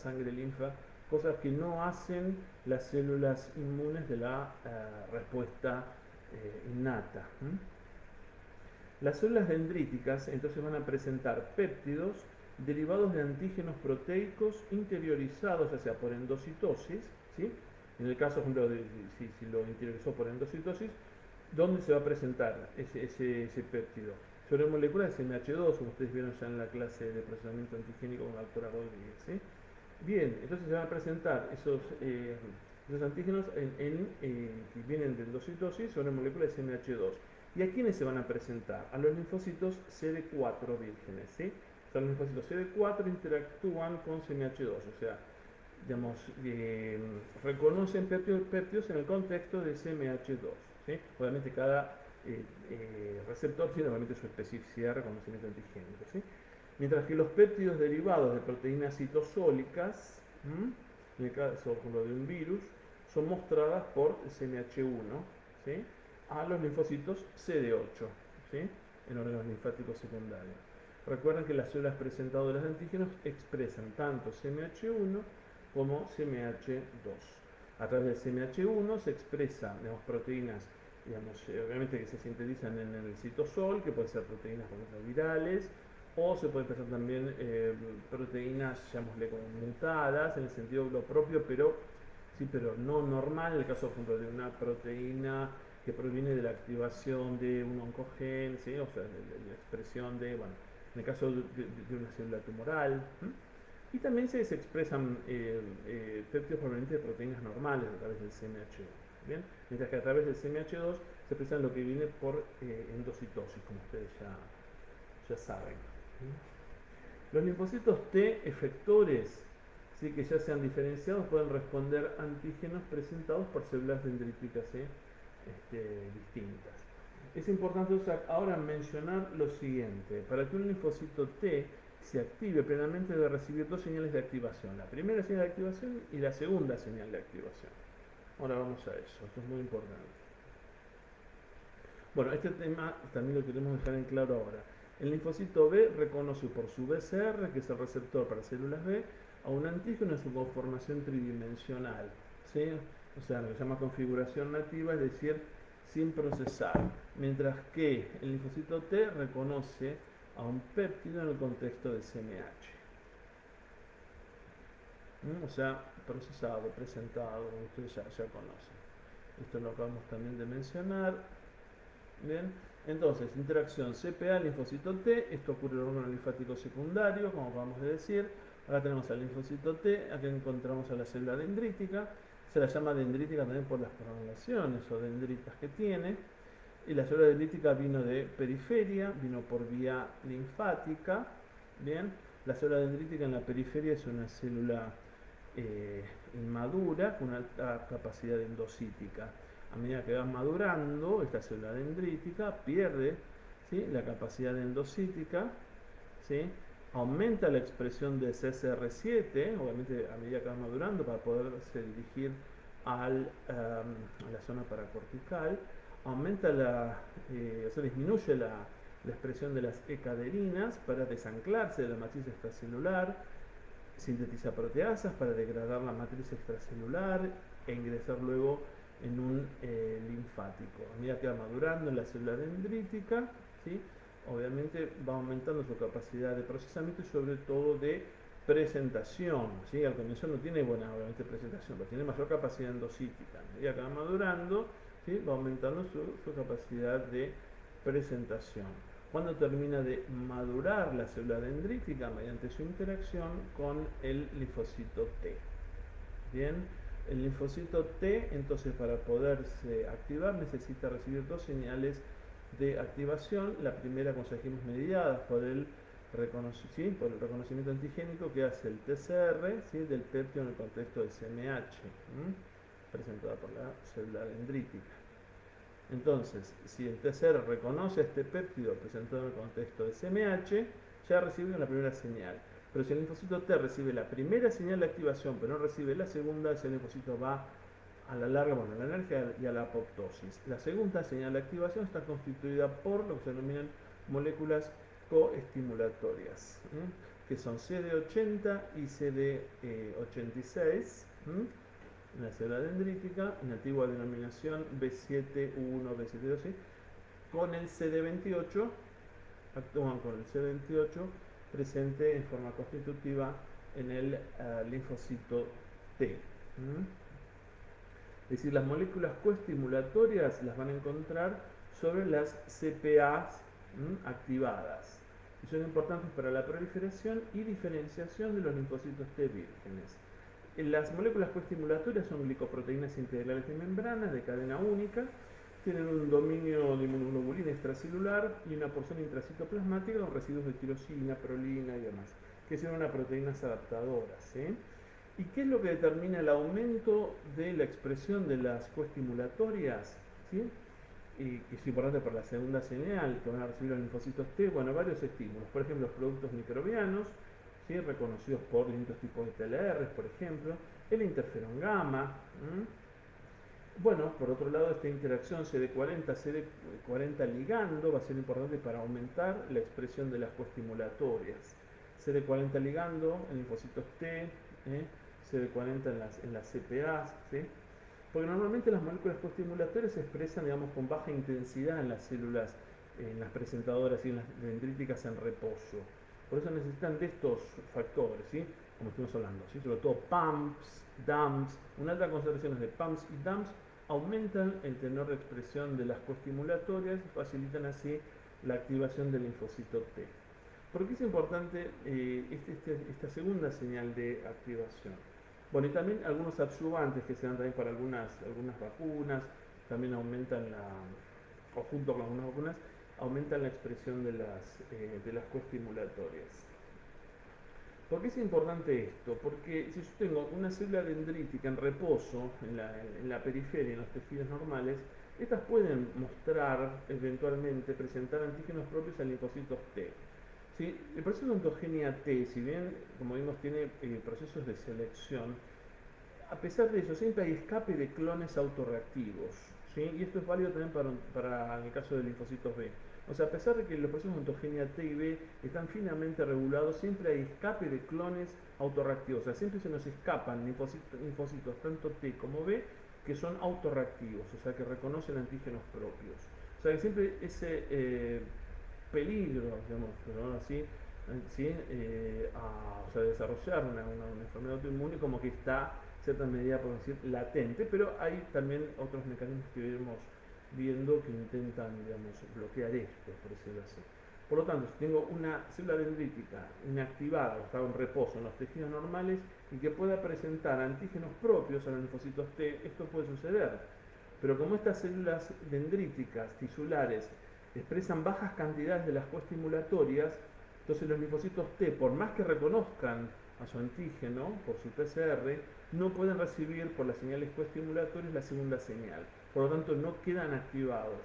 cosas que no hacen las células inmunes de la respuesta innata. Las células dendríticas entonces van a presentar péptidos derivados de antígenos proteicos interiorizados, ya sea por endocitosis, ¿sí? En el caso, por ejemplo, si lo interiorizó por endocitosis, ¿dónde se va a presentar ese péptido? Sobre moléculas de SMH2, como ustedes vieron ya en la clase de procesamiento antigénico con la doctora Rodríguez, ¿sí? Bien, entonces se van a presentar esos antígenos que vienen de endocitosis sobre moléculas de SMH2. ¿Y a quiénes se van a presentar? A los linfocitos CD4 vírgenes, ¿sí? O sea, los linfocitos CD4 interactúan con SMH2, o sea, digamos, reconocen péptidos en el contexto de SMH2, ¿sí? Obviamente cada receptor tiene obviamente su especificidad de reconocimiento antigénico, ¿sí? Mientras que los péptidos derivados de proteínas citosólicas, en el caso por ejemplo, de un virus, son mostradas por SMH1, ¿sí? A los linfocitos CD8, ¿sí? En órganos linfáticos secundarios. Recuerden que las células presentadoras de antígenos expresan tanto CMH1 como CMH2. A través del CMH1 se expresan, digamos, proteínas, digamos, obviamente que se sintetizan en el citosol, que pueden ser proteínas virales o se puede pensar también proteínas, llamémosle como mutadas, en el sentido de lo propio, pero sí, pero no normal, en el caso, por ejemplo, de una proteína que proviene de la activación de un oncogen, ¿sí? O sea, de la expresión de, bueno, en el caso de una célula tumoral. ¿M? Y también se expresan péptidos provenientes de proteínas normales a través del CMH2. ¿Bien? Mientras que a través del CMH2 se expresan lo que viene por endocitosis, como ustedes ya saben. Los linfocitos T efectores, ¿sí? Que ya sean diferenciados, pueden responder a antígenos presentados por células dendríticas distintas. Es importante ahora mencionar lo siguiente: para que un linfocito T se active plenamente debe recibir dos señales de activación, la primera señal de activación y la segunda señal de activación. Ahora vamos a eso, esto es muy importante. Bueno, este tema también lo queremos dejar en claro ahora. El linfocito B reconoce por su BCR, que es el receptor para células B, a un antígeno en su conformación tridimensional, ¿sí? O sea, lo que se llama configuración nativa, es decir, sin procesar. Mientras que el linfocito T reconoce a un péptido en el contexto de CMH. O sea, procesado, presentado, como ustedes ya conocen. Esto lo acabamos también de mencionar. Bien, entonces, interacción CPA-linfocito T, esto ocurre en el órgano linfático secundario, como acabamos de decir. Acá tenemos al linfocito T, aquí encontramos a la célula dendrítica, se la llama dendrítica también por las prolongaciones o dendritas que tiene. Y la célula dendrítica vino de periferia, vino por vía linfática. Bien, la célula dendrítica en la periferia es una célula inmadura con una alta capacidad endocítica. A medida que va madurando, esta célula dendrítica pierde, ¿sí?, la capacidad endocítica, ¿sí?, aumenta la expresión de CCR7, obviamente a medida que va madurando, para poderse dirigir a la zona paracortical, aumenta o sea, disminuye la expresión de las E-caderinas para desanclarse de la matriz extracelular, sintetiza proteasas para degradar la matriz extracelular e ingresar luego en un linfático. A medida que va madurando en la célula dendrítica, ¿sí?, obviamente va aumentando su capacidad de procesamiento y sobre todo de presentación, ¿sí? Al comienzo no tiene buena, obviamente, presentación, pero tiene mayor capacidad endocítica. A medida que va madurando, ¿sí?, va aumentando su capacidad de presentación. Cuando termina de madurar la célula dendrítica mediante su interacción con el linfocito T. Bien, el linfocito T, entonces, para poderse activar, necesita recibir dos señales de activación. La primera, como dijimos, mediada por el reconocimiento antigénico que hace el TCR, ¿sí?, del péptido en el contexto de CMH, presentada por la célula dendrítica. Entonces, si el TCR reconoce este péptido presentado en el contexto de CMH, ya recibe una primera señal. Pero si el linfocito T recibe la primera señal de activación, pero no recibe la segunda, ese linfocito va a la larga, bueno, a la energía y a la apoptosis. La segunda señal de activación está constituida por lo que se denominan moléculas coestimulatorias, que son CD80 y CD86, en la célula dendrítica, en la antigua denominación B7U1, B7U2, ¿sí?, con el CD28, actúan con el CD28 presente en forma constitutiva en el linfocito T. Es decir, las moléculas coestimulatorias las van a encontrar sobre las CPAs activadas y son importantes para la proliferación y diferenciación de los linfocitos T vírgenes. Las moléculas coestimulatorias son glicoproteínas integrales de membrana de cadena única, tienen un dominio de inmunoglobulina extracelular y una porción intracitoplasmática con residuos de tirosina, prolina y demás, que son unas proteínas adaptadoras, ¿sí? ¿Y qué es lo que determina el aumento de la expresión de las coestimulatorias, ¿sí?, y que es importante para la segunda señal que van a recibir los linfocitos T? Bueno, varios estímulos, por ejemplo, los productos microbianos, ¿sí?, reconocidos por distintos tipos de TLR, por ejemplo, el interferón gamma. Bueno, por otro lado, esta interacción CD40 ligando va a ser importante para aumentar la expresión de las coestimulatorias. CD40 ligando en linfocitos T, CD40 en las CPAs, ¿sí?, porque normalmente las moléculas coestimulatorias se expresan, digamos, con baja intensidad en las células, en las presentadoras y en las dendríticas en reposo. Por eso necesitan de estos factores, ¿sí? Como estuvimos hablando, ¿sí? Sobre todo pumps, dumps, una alta concentración de pumps y dumps aumentan el tenor de expresión de las coestimulatorias y facilitan así la activación del linfocito T. ¿Por qué es importante esta segunda señal de activación? Bueno, y también algunos adyuvantes que se dan también para algunas vacunas, también aumentan o junto con algunas vacunas, aumentan la expresión de las coestimulatorias. ¿Por qué es importante esto? Porque si yo tengo una célula dendrítica en reposo en la periferia, en los tejidos normales, estas pueden mostrar, eventualmente, presentar antígenos propios a linfocitos T. ¿Sí? El proceso de ontogenia T, si bien, como vimos, tiene procesos de selección, a pesar de eso, siempre hay escape de clones autorreactivos, ¿sí? Y esto es válido también para el caso de linfocitos B. O sea, a pesar de que los procesos de ontogenia T y B están finamente regulados, siempre hay escape de clones autorreactivos. O sea, siempre se nos escapan linfocitos tanto T como B que son autorreactivos, o sea, que reconocen antígenos propios. O sea, que siempre ese peligro, digamos, pero así, ¿sí? O sea, desarrollar una enfermedad autoinmune como que está en cierta medida, por decir, latente, pero hay también otros mecanismos que iremos viendo que intentan, digamos, bloquear esto, por decirlo así. Por lo tanto, si tengo una célula dendrítica inactivada o está en reposo en los tejidos normales y que pueda presentar antígenos propios a los linfocitos T, esto puede suceder. Pero como estas células dendríticas tisulares expresan bajas cantidades de las coestimulatorias, entonces los linfocitos T, por más que reconozcan a su antígeno por su PCR, no pueden recibir por las señales coestimulatorias la segunda señal. Por lo tanto, no quedan activados.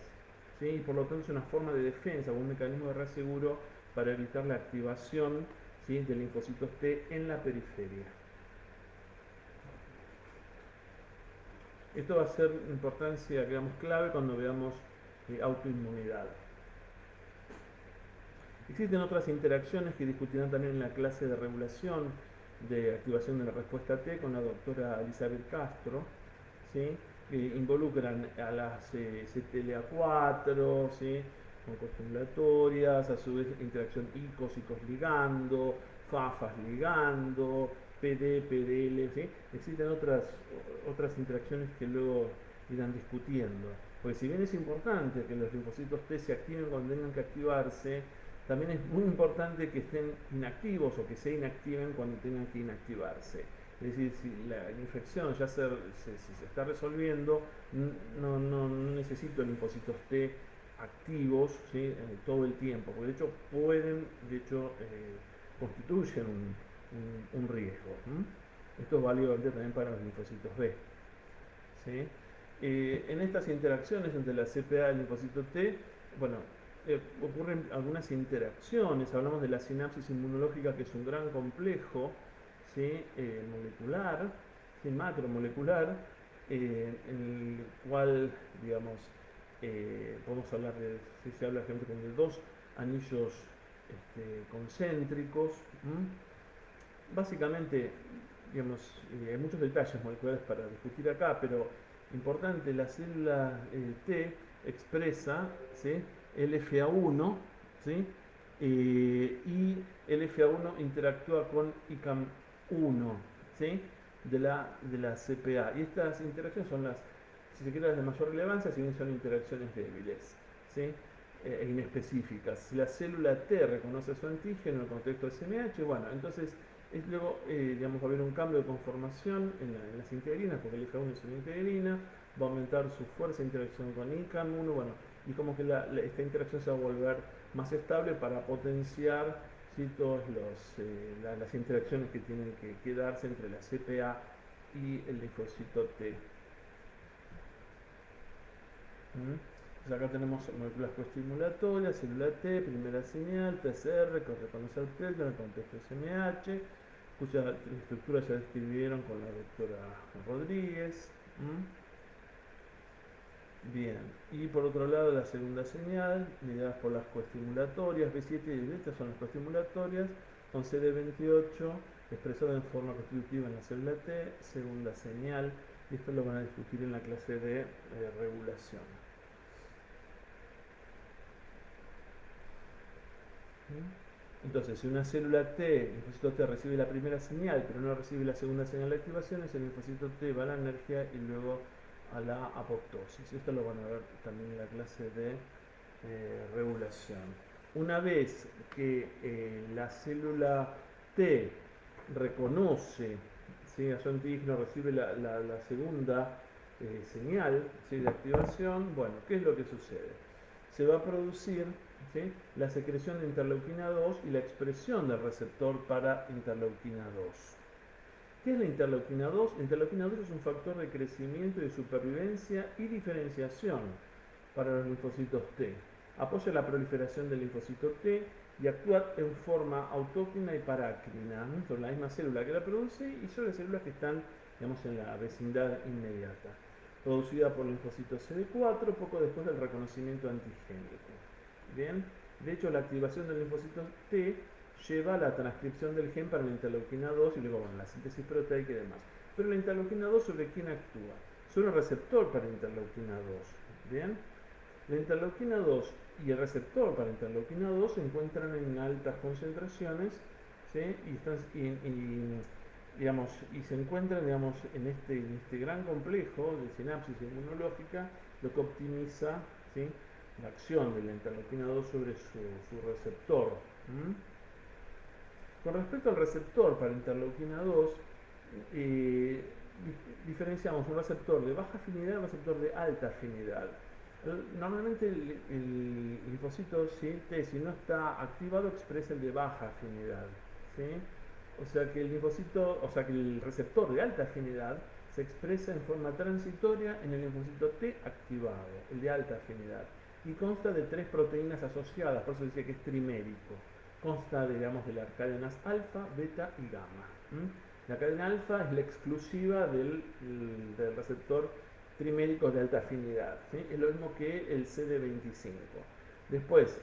¿Sí? Y por lo tanto es una forma de defensa o un mecanismo de reaseguro para evitar la activación, ¿sí?, de linfocitos T en la periferia. Esto va a ser de importancia, digamos, clave cuando veamos autoinmunidad. Existen otras interacciones que discutirán también en la clase de regulación de activación de la respuesta T con la doctora Elizabeth Castro, ¿sí?, que involucran a las CTLA4, ¿sí?, con costimulatorias, a su vez interacción ICOS ligando, FAFAS ligando, PD, PDL, ¿sí? Existen otras interacciones que luego irán discutiendo. Porque si bien es importante que los linfocitos T se activen cuando tengan que activarse, también es muy importante que estén inactivos o que se inactiven cuando tengan que inactivarse. Es decir, si la infección ya se está resolviendo, no necesito linfocitos T activos, ¿sí?, todo el tiempo, porque de hecho constituyen un riesgo. Esto es válido también para los linfocitos B. ¿Sí? En estas interacciones entre la CPA y el linfocito T, bueno, ocurren algunas interacciones. Hablamos de la sinapsis inmunológica, que es un gran complejo, ¿sí?, molecular, ¿sí?, macromolecular, en el cual, digamos, podemos hablar se habla de dos anillos concéntricos. Básicamente, digamos, hay muchos detalles moleculares para discutir acá, pero importante, la célula T expresa, ¿sí?, LFA1, ¿sí?, y LFA1 interactúa con ICAM1, ¿sí?, de la CPA. Y estas interacciones son si se quiere, las de mayor relevancia, si bien son interacciones débiles, ¿sí?, e inespecíficas. Si la célula T reconoce su antígeno en el contexto de SMH, bueno, entonces luego, digamos, va a haber un cambio de conformación en las integrinas, porque el IFA1 es una integrina, va a aumentar su fuerza de interacción con ICAM1, bueno, y como que esta interacción se va a volver más estable para potenciar, ¿sí?, todas las interacciones que tienen que darse entre la CPA y el linfocito T. Entonces acá tenemos moléculas coestimulatorias, célula T, primera señal, TCR, que reconoce al pliegue en el contexto de SMH, cuya estructura ya describieron con la doctora Rodríguez. Bien, y por otro lado la segunda señal, mediadas por las coestimulatorias, B7 y D, estas son las coestimulatorias, con CD28 expresada en forma constitutiva en la célula T, segunda señal, y esto lo van a discutir en la clase de regulación. Entonces, si una célula T, el linfocito T recibe la primera señal, pero no recibe la segunda señal de activación, ese linfocito T va a la energía y luego a la apoptosis. Esto lo van a ver también en la clase de regulación. Una vez que la célula T reconoce, ¿sí? A su antígeno, recibe la segunda señal, ¿sí? De activación, bueno, ¿qué es lo que sucede? Se va a producir, ¿sí? La secreción de interleuquina 2 y la expresión del receptor para interleuquina 2. ¿Qué es la interleuquina 2? La interleuquina 2 es un factor de crecimiento y de supervivencia y diferenciación para los linfocitos T. Apoya la proliferación del linfocito T y actúa en forma autóctona y parácrina sobre la misma célula que la produce y sobre células que están, digamos, en la vecindad inmediata. Producida por el linfocito CD4 poco después del reconocimiento antigénico. Bien, de hecho la activación del linfocito T lleva a la transcripción del gen para la interleuquina 2 y luego, bueno, la síntesis proteica y demás. Pero la interleuquina 2, ¿sobre quién actúa? Sobre el receptor para interleuquina 2. Bien, la interleuquina 2 y el receptor para interleuquina 2 se encuentran en altas concentraciones, ¿sí? Y se encuentran, digamos, en este gran complejo de sinapsis inmunológica, lo que optimiza, ¿sí? La acción de la interleuquina 2 sobre su receptor. Con respecto al receptor para interleuquina 2, diferenciamos un receptor de baja afinidad y un receptor de alta afinidad. Normalmente el linfocito T, si no está activado, expresa el de baja afinidad, ¿sí? O sea que el receptor de alta afinidad se expresa en forma transitoria en el linfocito T activado, el de alta afinidad, y consta de 3 proteínas asociadas, por eso dice que es trimérico. Consta, digamos, de las cadenas alfa, beta y gamma. La cadena alfa es la exclusiva del receptor trimérico de alta afinidad, ¿sí? Es lo mismo que el CD25. Después,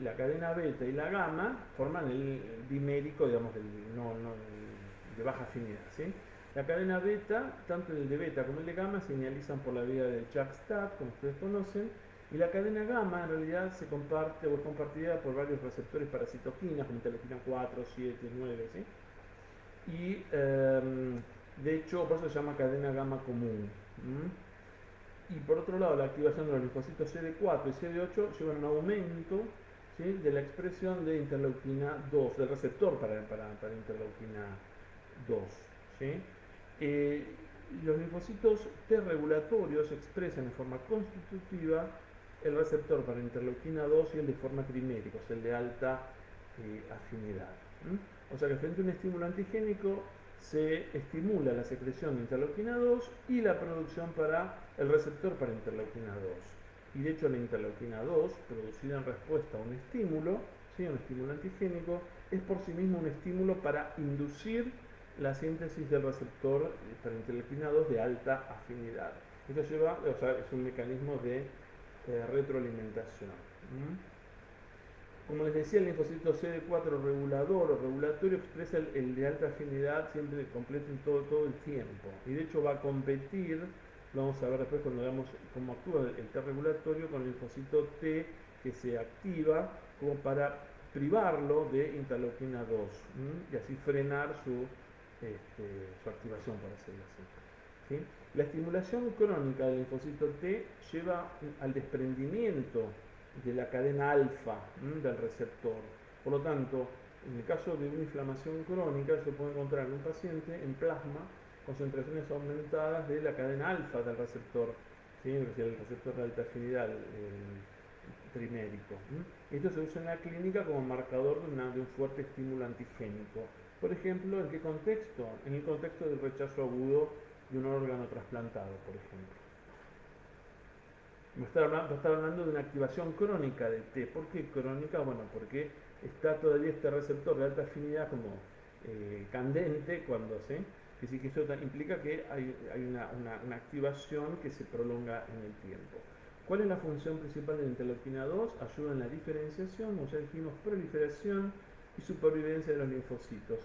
la cadena beta y la gamma forman el dimérico, digamos, de baja afinidad, ¿sí? La cadena beta, tanto el de beta como el de gamma, señalizan por la vía del Chak-Stat, como ustedes conocen, y la cadena gamma en realidad se comparte o es compartida por varios receptores para citoquinas, como interleuquina 4, 7, 9, ¿sí? Y de hecho, por eso se llama cadena gamma común. Y por otro lado, la activación de los linfocitos CD4 y CD8 llevan a un aumento, ¿sí? De la expresión de interleuquina 2, del receptor para interleuquina 2. ¿Sí? Los linfocitos T regulatorios expresan en forma constitutiva el receptor para interleuquina 2 y el de forma trimérica, o sea, el de alta afinidad. O sea que frente a un estímulo antigénico se estimula la secreción de interleuquina 2 y la producción para el receptor para interleuquina 2. Y de hecho la interleuquina 2, producida en respuesta a un estímulo, ¿sí? Un estímulo antigénico, es por sí mismo un estímulo para inducir la síntesis del receptor para interleuquina 2 de alta afinidad. Esto es un mecanismo de retroalimentación. Como les decía, el linfocito CD4 regulador o regulatorio expresa el de alta afinidad siempre completo en todo el tiempo. Y de hecho va a competir, lo vamos a ver después cuando veamos cómo actúa el T regulatorio con el linfocito T que se activa como para privarlo de interleuquina 2 y así frenar su activación, para decirlo así. ¿Sí? La estimulación crónica del linfocito T lleva al desprendimiento de la cadena alfa del receptor. Por lo tanto, en el caso de una inflamación crónica, se puede encontrar en un paciente en plasma concentraciones aumentadas de la cadena alfa del receptor, ¿sí? El receptor de alta afinidad, trimérico. Esto se usa en la clínica como marcador de un fuerte estímulo antigénico. Por ejemplo, ¿en qué contexto? En el contexto del rechazo agudo de un órgano trasplantado, por ejemplo. Va a estar hablando de una activación crónica de T. ¿Por qué crónica? Bueno, porque está todavía este receptor de alta afinidad como candente cuando se... Que sí que eso implica que hay una activación que se prolonga en el tiempo. ¿Cuál es la función principal de la interleuquina 2? Ayuda en la diferenciación, como ya dijimos, proliferación y supervivencia de los linfocitos,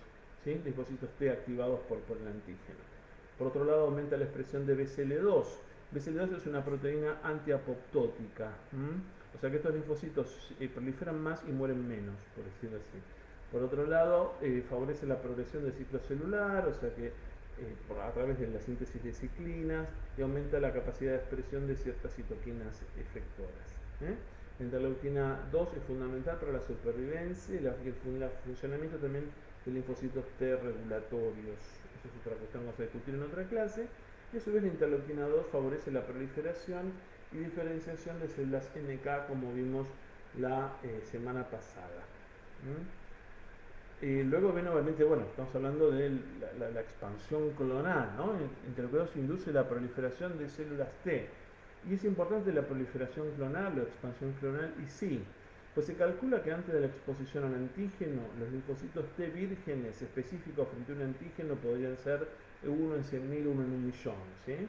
¿sí? Linfocitos T activados por el antígeno. Por otro lado, aumenta la expresión de BCL2. BCL2 es una proteína antiapoptótica. O sea que estos linfocitos proliferan más y mueren menos, por decirlo así. Por otro lado, favorece la progresión del ciclo celular, o sea que a través de la síntesis de ciclinas y aumenta la capacidad de expresión de ciertas citoquinas efectoras. La interleuquina 2 es fundamental para la supervivencia y el funcionamiento también de linfocitos T regulatorios. Eso es otra cuestión que vamos a discutir en otra clase. Y a su vez la interleuquina 2 favorece la proliferación y diferenciación de células NK, como vimos la semana pasada. Y luego viene obviamente, bueno, estamos hablando de la expansión clonal, ¿no? Interleuquina 2 induce la proliferación de células T. Y es importante la proliferación clonal o expansión clonal, y sí, pues se calcula que antes de la exposición al antígeno, los linfocitos T vírgenes específicos frente a un antígeno podrían ser 1 en 100.000, 1 en 1.000.000, ¿sí?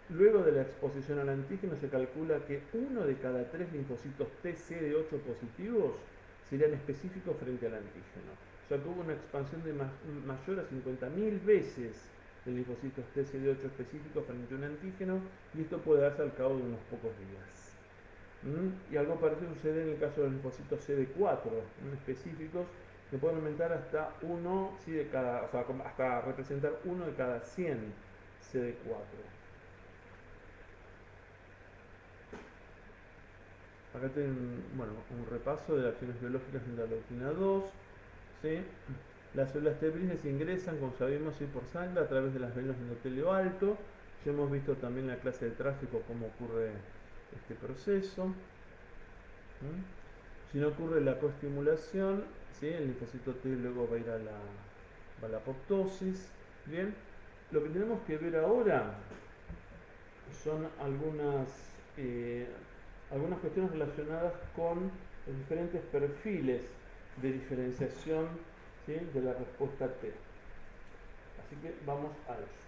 Luego de la exposición al antígeno se calcula que 1 de cada 3 linfocitos T CD8 positivos serían específicos frente al antígeno. O sea que hubo una expansión de mayor a 50.000 veces de linfocitos T CD8 específicos frente a un antígeno, y esto puede darse al cabo de unos pocos días. Y algo parecido sucede en el caso de los linfocitos CD4 específicos, que pueden aumentar hasta 1, ¿sí? de cada, o sea, hasta representar 1 de cada 100 CD4. Acá tienen, bueno, un repaso de las acciones biológicas de interleuquina 2. ¿Sí? Las células T brígenes ingresan, como sabemos, por sangre a través de las venas del endotelio alto. Ya hemos visto también en la clase de tráfico cómo ocurre este proceso. Si no ocurre la coestimulación, ¿sí? El linfocito T luego va a ir a la apoptosis. Bien, lo que tenemos que ver ahora son algunas cuestiones relacionadas con los diferentes perfiles de diferenciación, ¿sí? de la respuesta T. Así que vamos a eso.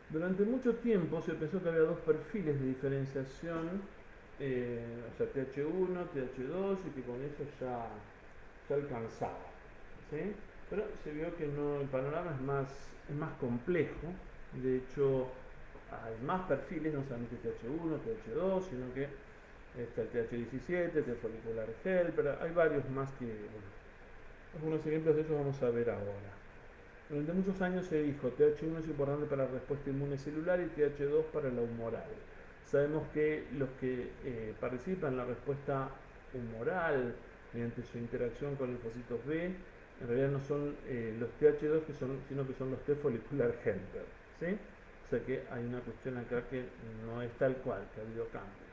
Durante mucho tiempo se pensó que había dos perfiles de diferenciación, o sea, TH1, TH2, y que con eso ya alcanzaba. ¿Sí? Pero se vio que no, el panorama es más complejo. De hecho, hay más perfiles, no solamente TH1, TH2, sino que está el TH17, T folicular helper, hay varios más que, bueno, algunos ejemplos de ellos vamos a ver ahora. Durante muchos años se dijo TH1 es importante para la respuesta inmune celular y TH2 para la humoral. Sabemos que los que participan en la respuesta humoral mediante su interacción con linfocitos B, en realidad no son los TH2 sino que son los T folicular helper. ¿Sí? O sea que hay una cuestión acá que no es tal cual, que ha habido cambios.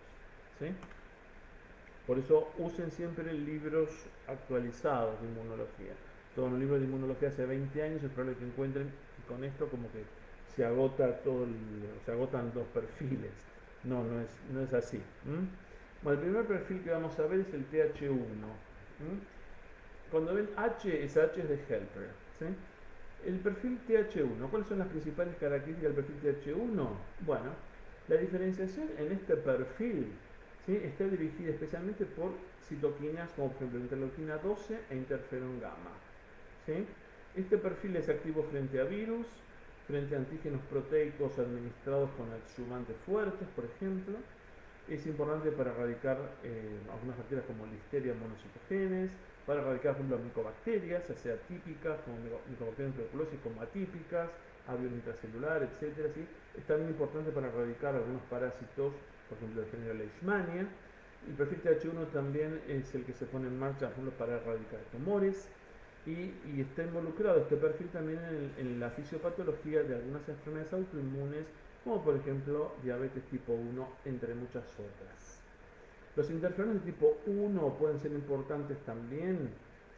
¿Sí? Por eso usen siempre libros actualizados de inmunología. Todos los libros de inmunología hace 20 años es probable que encuentren que con esto como que se agotan los perfiles. No es así. Bueno, el primer perfil que vamos a ver es el TH1. Cuando ven H, ese H es de helper. ¿Sí? El perfil TH1, ¿cuáles son las principales características del perfil TH1? Bueno, la diferenciación en este perfil, ¿sí? está dirigida especialmente por citoquinas como por ejemplo interleuquina 12 e interferón gamma. ¿Sí? Este perfil es activo frente a virus, frente a antígenos proteicos administrados con adyuvantes fuertes, por ejemplo. Es importante para erradicar algunas bacterias como Listeria monocitogenes, para erradicar, por ejemplo, micobacterias, ya sea típicas como Mycobacterium tuberculosis, como atípicas, avión intracelular, etc. ¿sí? Es también importante para erradicar algunos parásitos, por ejemplo, el género Leishmania. El perfil TH1 también es el que se pone en marcha, por ejemplo, para erradicar tumores. Y está involucrado este perfil también en la fisiopatología de algunas enfermedades autoinmunes, como por ejemplo diabetes tipo 1, entre muchas otras. Los interferones de tipo 1 pueden ser importantes también,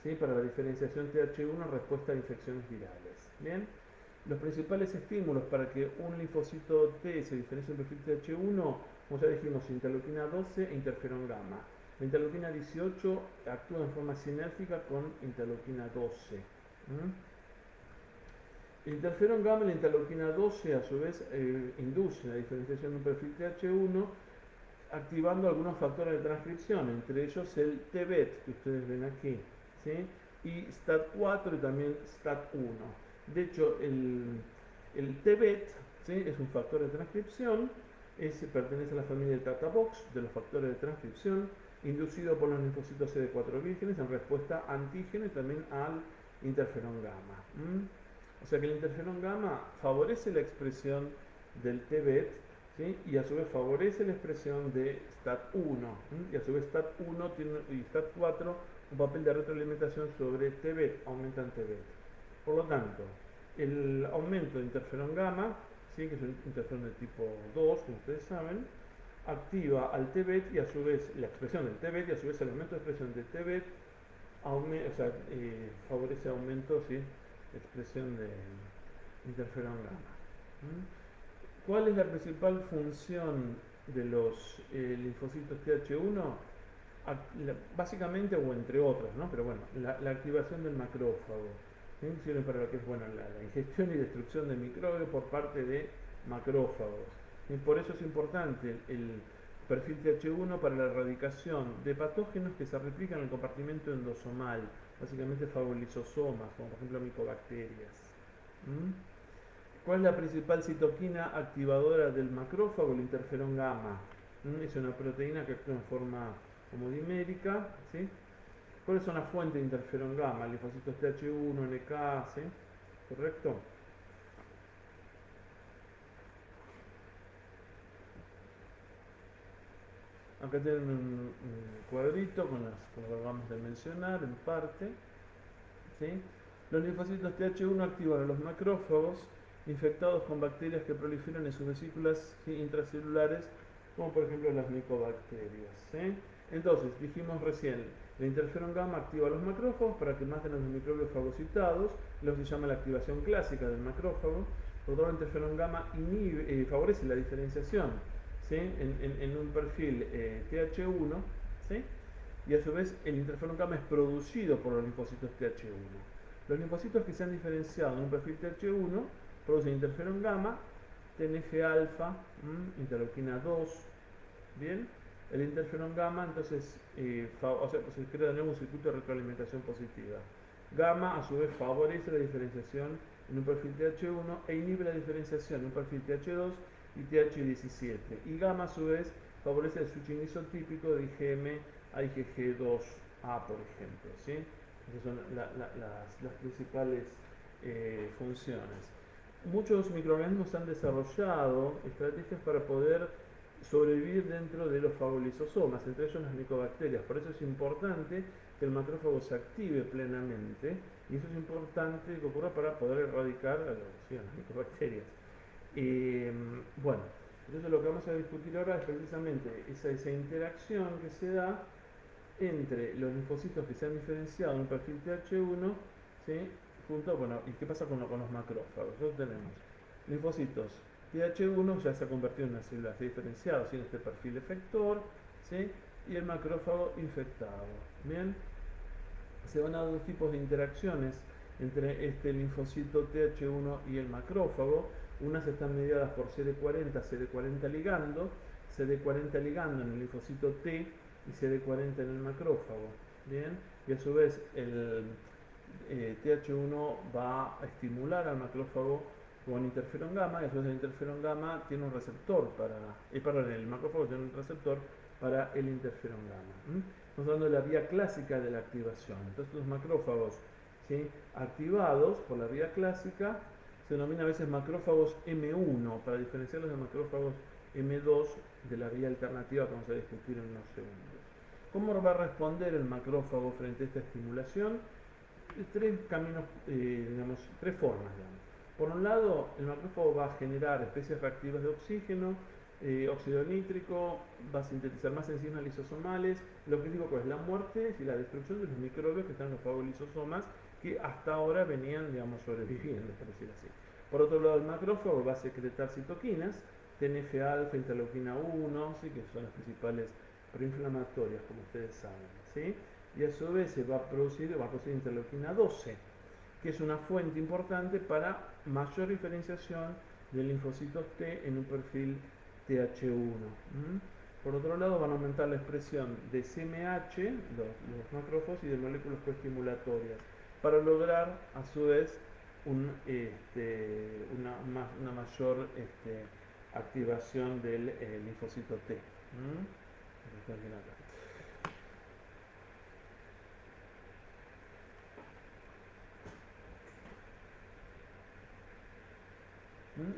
¿sí? para la diferenciación TH1 en respuesta a infecciones virales. ¿Bien? Los principales estímulos para que un linfocito T se diferencie del perfil TH1, como ya dijimos, interleuquina 12 e interferón gamma. La interleuquina 18 actúa en forma sinérgica con interleuquina 12. El interferón gamma y la interleuquina 12 a su vez inducen la diferenciación de un perfil TH1 activando algunos factores de transcripción, entre ellos el TBET que ustedes ven aquí, ¿sí? y STAT4 y también STAT1. De hecho, El TBET, ¿sí? Es un factor de transcripción, pertenece a la familia de Tata-Box, de los factores de transcripción, inducido por los linfocitos CD4 vírgenes en respuesta a antígeno y también al interferón gamma. O sea que el interferón gamma favorece la expresión del TBET, ¿sí? Y a su vez favorece la expresión de STAT1, y a su vez STAT1 y STAT4 un papel de retroalimentación sobre TBET, aumentan TBET. Por lo tanto, el aumento de interferón gamma, ¿sí? Que es un interferón de tipo 2, como ustedes saben, activa al TBET y a su vez la expresión del TBET y a su vez el aumento de expresión del TBET favorece aumento, ¿sí? Expresión de interferón gamma. ¿Cuál es la principal función de los linfocitos Th1? Básicamente, o entre otras, ¿no? Pero bueno, la activación del macrófago. ¿Sí? Sirven para lo que es la ingestión y destrucción de microbios por parte de macrófagos. Y por eso es importante el perfil Th1 para la erradicación de patógenos que se replican en el compartimento endosomal, básicamente fagolisosomas, como por ejemplo micobacterias. ¿Cuál es la principal citoquina activadora del macrófago? El interferón gamma. Es una proteína que actúa en forma homodimérica, ¿sí? ¿Cuáles son las fuentes de interferón gamma? Linfocitos Th1, NK, ¿sí? ¿Correcto? Acá tienen un cuadrito con las que acabamos de mencionar en parte, ¿sí? Los linfocitos Th1 activan a los macrófagos infectados con bacterias que proliferan en sus vesículas intracelulares, como por ejemplo las micobacterias, ¿sí? Entonces, dijimos recién, el interferón gamma activa a los macrófagos para que maten a los microbios fagocitados, lo que se llama la activación clásica del macrófago. Por otro lado, el interferón gamma favorece la diferenciación, ¿sí? En un perfil Th1, ¿sí? Y a su vez el interferón gamma es producido por los linfocitos Th1. Los linfocitos que se han diferenciado en un perfil Th1 producen interferón gamma, TNF-alfa, interleuquina 2, ¿bien? El interferón gamma entonces se crea de nuevo un circuito de retroalimentación positiva. Gamma a su vez favorece la diferenciación en un perfil Th1 e inhibe la diferenciación en un perfil Th2 y Th17. Y gamma a su vez favorece el switching isotípico de IgM a IgG2A, por ejemplo, ¿sí? Esas son las principales funciones. Muchos microorganismos han desarrollado estrategias para poder sobrevivir dentro de los fagolisosomas, entre ellos las micobacterias. Por eso es importante que el macrófago se active plenamente, y eso es importante que ocurra para poder erradicar a las micobacterias. Bueno, entonces lo que vamos a discutir ahora es precisamente esa interacción que se da entre los linfocitos que se han diferenciado en un perfil Th1, ¿sí? ¿Y qué pasa con los macrófagos? Nosotros tenemos linfocitos Th1 ya se ha convertido en una célula, se ha diferenciado sin este perfil efector, ¿sí? Y el macrófago infectado. Bien, se van a dar dos tipos de interacciones entre este linfocito Th1 y el macrófago. Unas están mediadas por CD40, CD40 ligando, CD40 ligando en el linfocito T y CD40 en el macrófago. Bien, y a su vez el Th1 va a estimular al macrófago con interferón gamma, y a su vez el interferón gamma tiene un receptor el macrófago tiene un receptor para el interferón gamma. Estamos hablando de la vía clásica de la activación. Entonces los macrófagos, ¿sí?, activados por la vía clásica se denomina a veces macrófagos M1 para diferenciarlos de macrófagos M2 de la vía alternativa que vamos a discutir en unos segundos. ¿Cómo va a responder el macrófago frente a esta estimulación? Tres caminos, tres formas, digamos. Por un lado, el macrófago va a generar especies reactivas de oxígeno, óxido nítrico, va a sintetizar más enzimas lisosomales. El objetivo es la muerte y la destrucción de los microbios que están en los fagolisosomas, que hasta ahora venían, sobreviviendo, por decir así. Por otro lado, el macrófago va a secretar citoquinas, TNF-alfa, interleuquina 1, ¿sí?, que son las principales proinflamatorias, como ustedes saben, ¿sí? Y a su vez se va a producir interleuquina 12, que es una fuente importante para mayor diferenciación de linfocitos T en un perfil Th1. Por otro lado, van a aumentar la expresión de CMH, los macrófagos, y de moléculas coestimulatorias, para lograr a su vez una mayor activación del linfocito T. Está bien acá.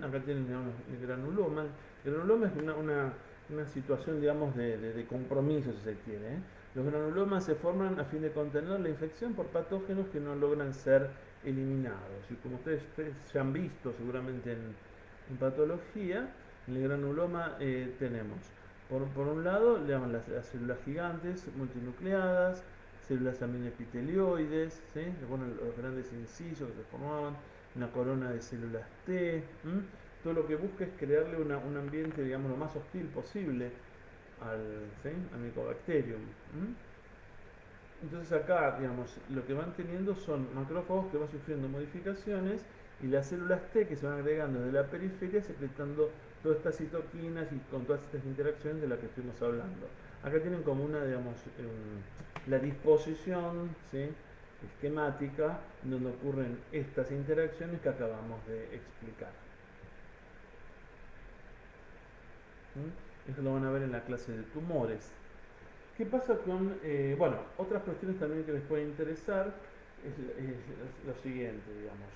Acá tienen, digamos, el granuloma. El granuloma es una situación, digamos, de compromiso, si se quiere, ¿eh? Los granulomas se forman a fin de contener la infección por patógenos que no logran ser eliminados. Y como ustedes ya han visto seguramente en patología, en el granuloma tenemos, por un lado, digamos, las células gigantes multinucleadas, células también epitelioides, ¿sí? Bueno, los grandes incisos que se formaban, una corona de células T. Todo lo que busca es crearle un ambiente, digamos, lo más hostil posible al Mycobacterium. Entonces acá, digamos, lo que van teniendo son macrófagos que van sufriendo modificaciones y las células T que se van agregando desde la periferia secretando todas estas citoquinas y con todas estas interacciones de las que estuvimos hablando. Acá tienen como una, digamos, la disposición, ¿sí?, esquemática donde ocurren estas interacciones que acabamos de explicar. Eso lo van a ver en la clase de tumores. ¿Qué pasa con, bueno, otras cuestiones también que les puede interesar es lo siguiente, digamos.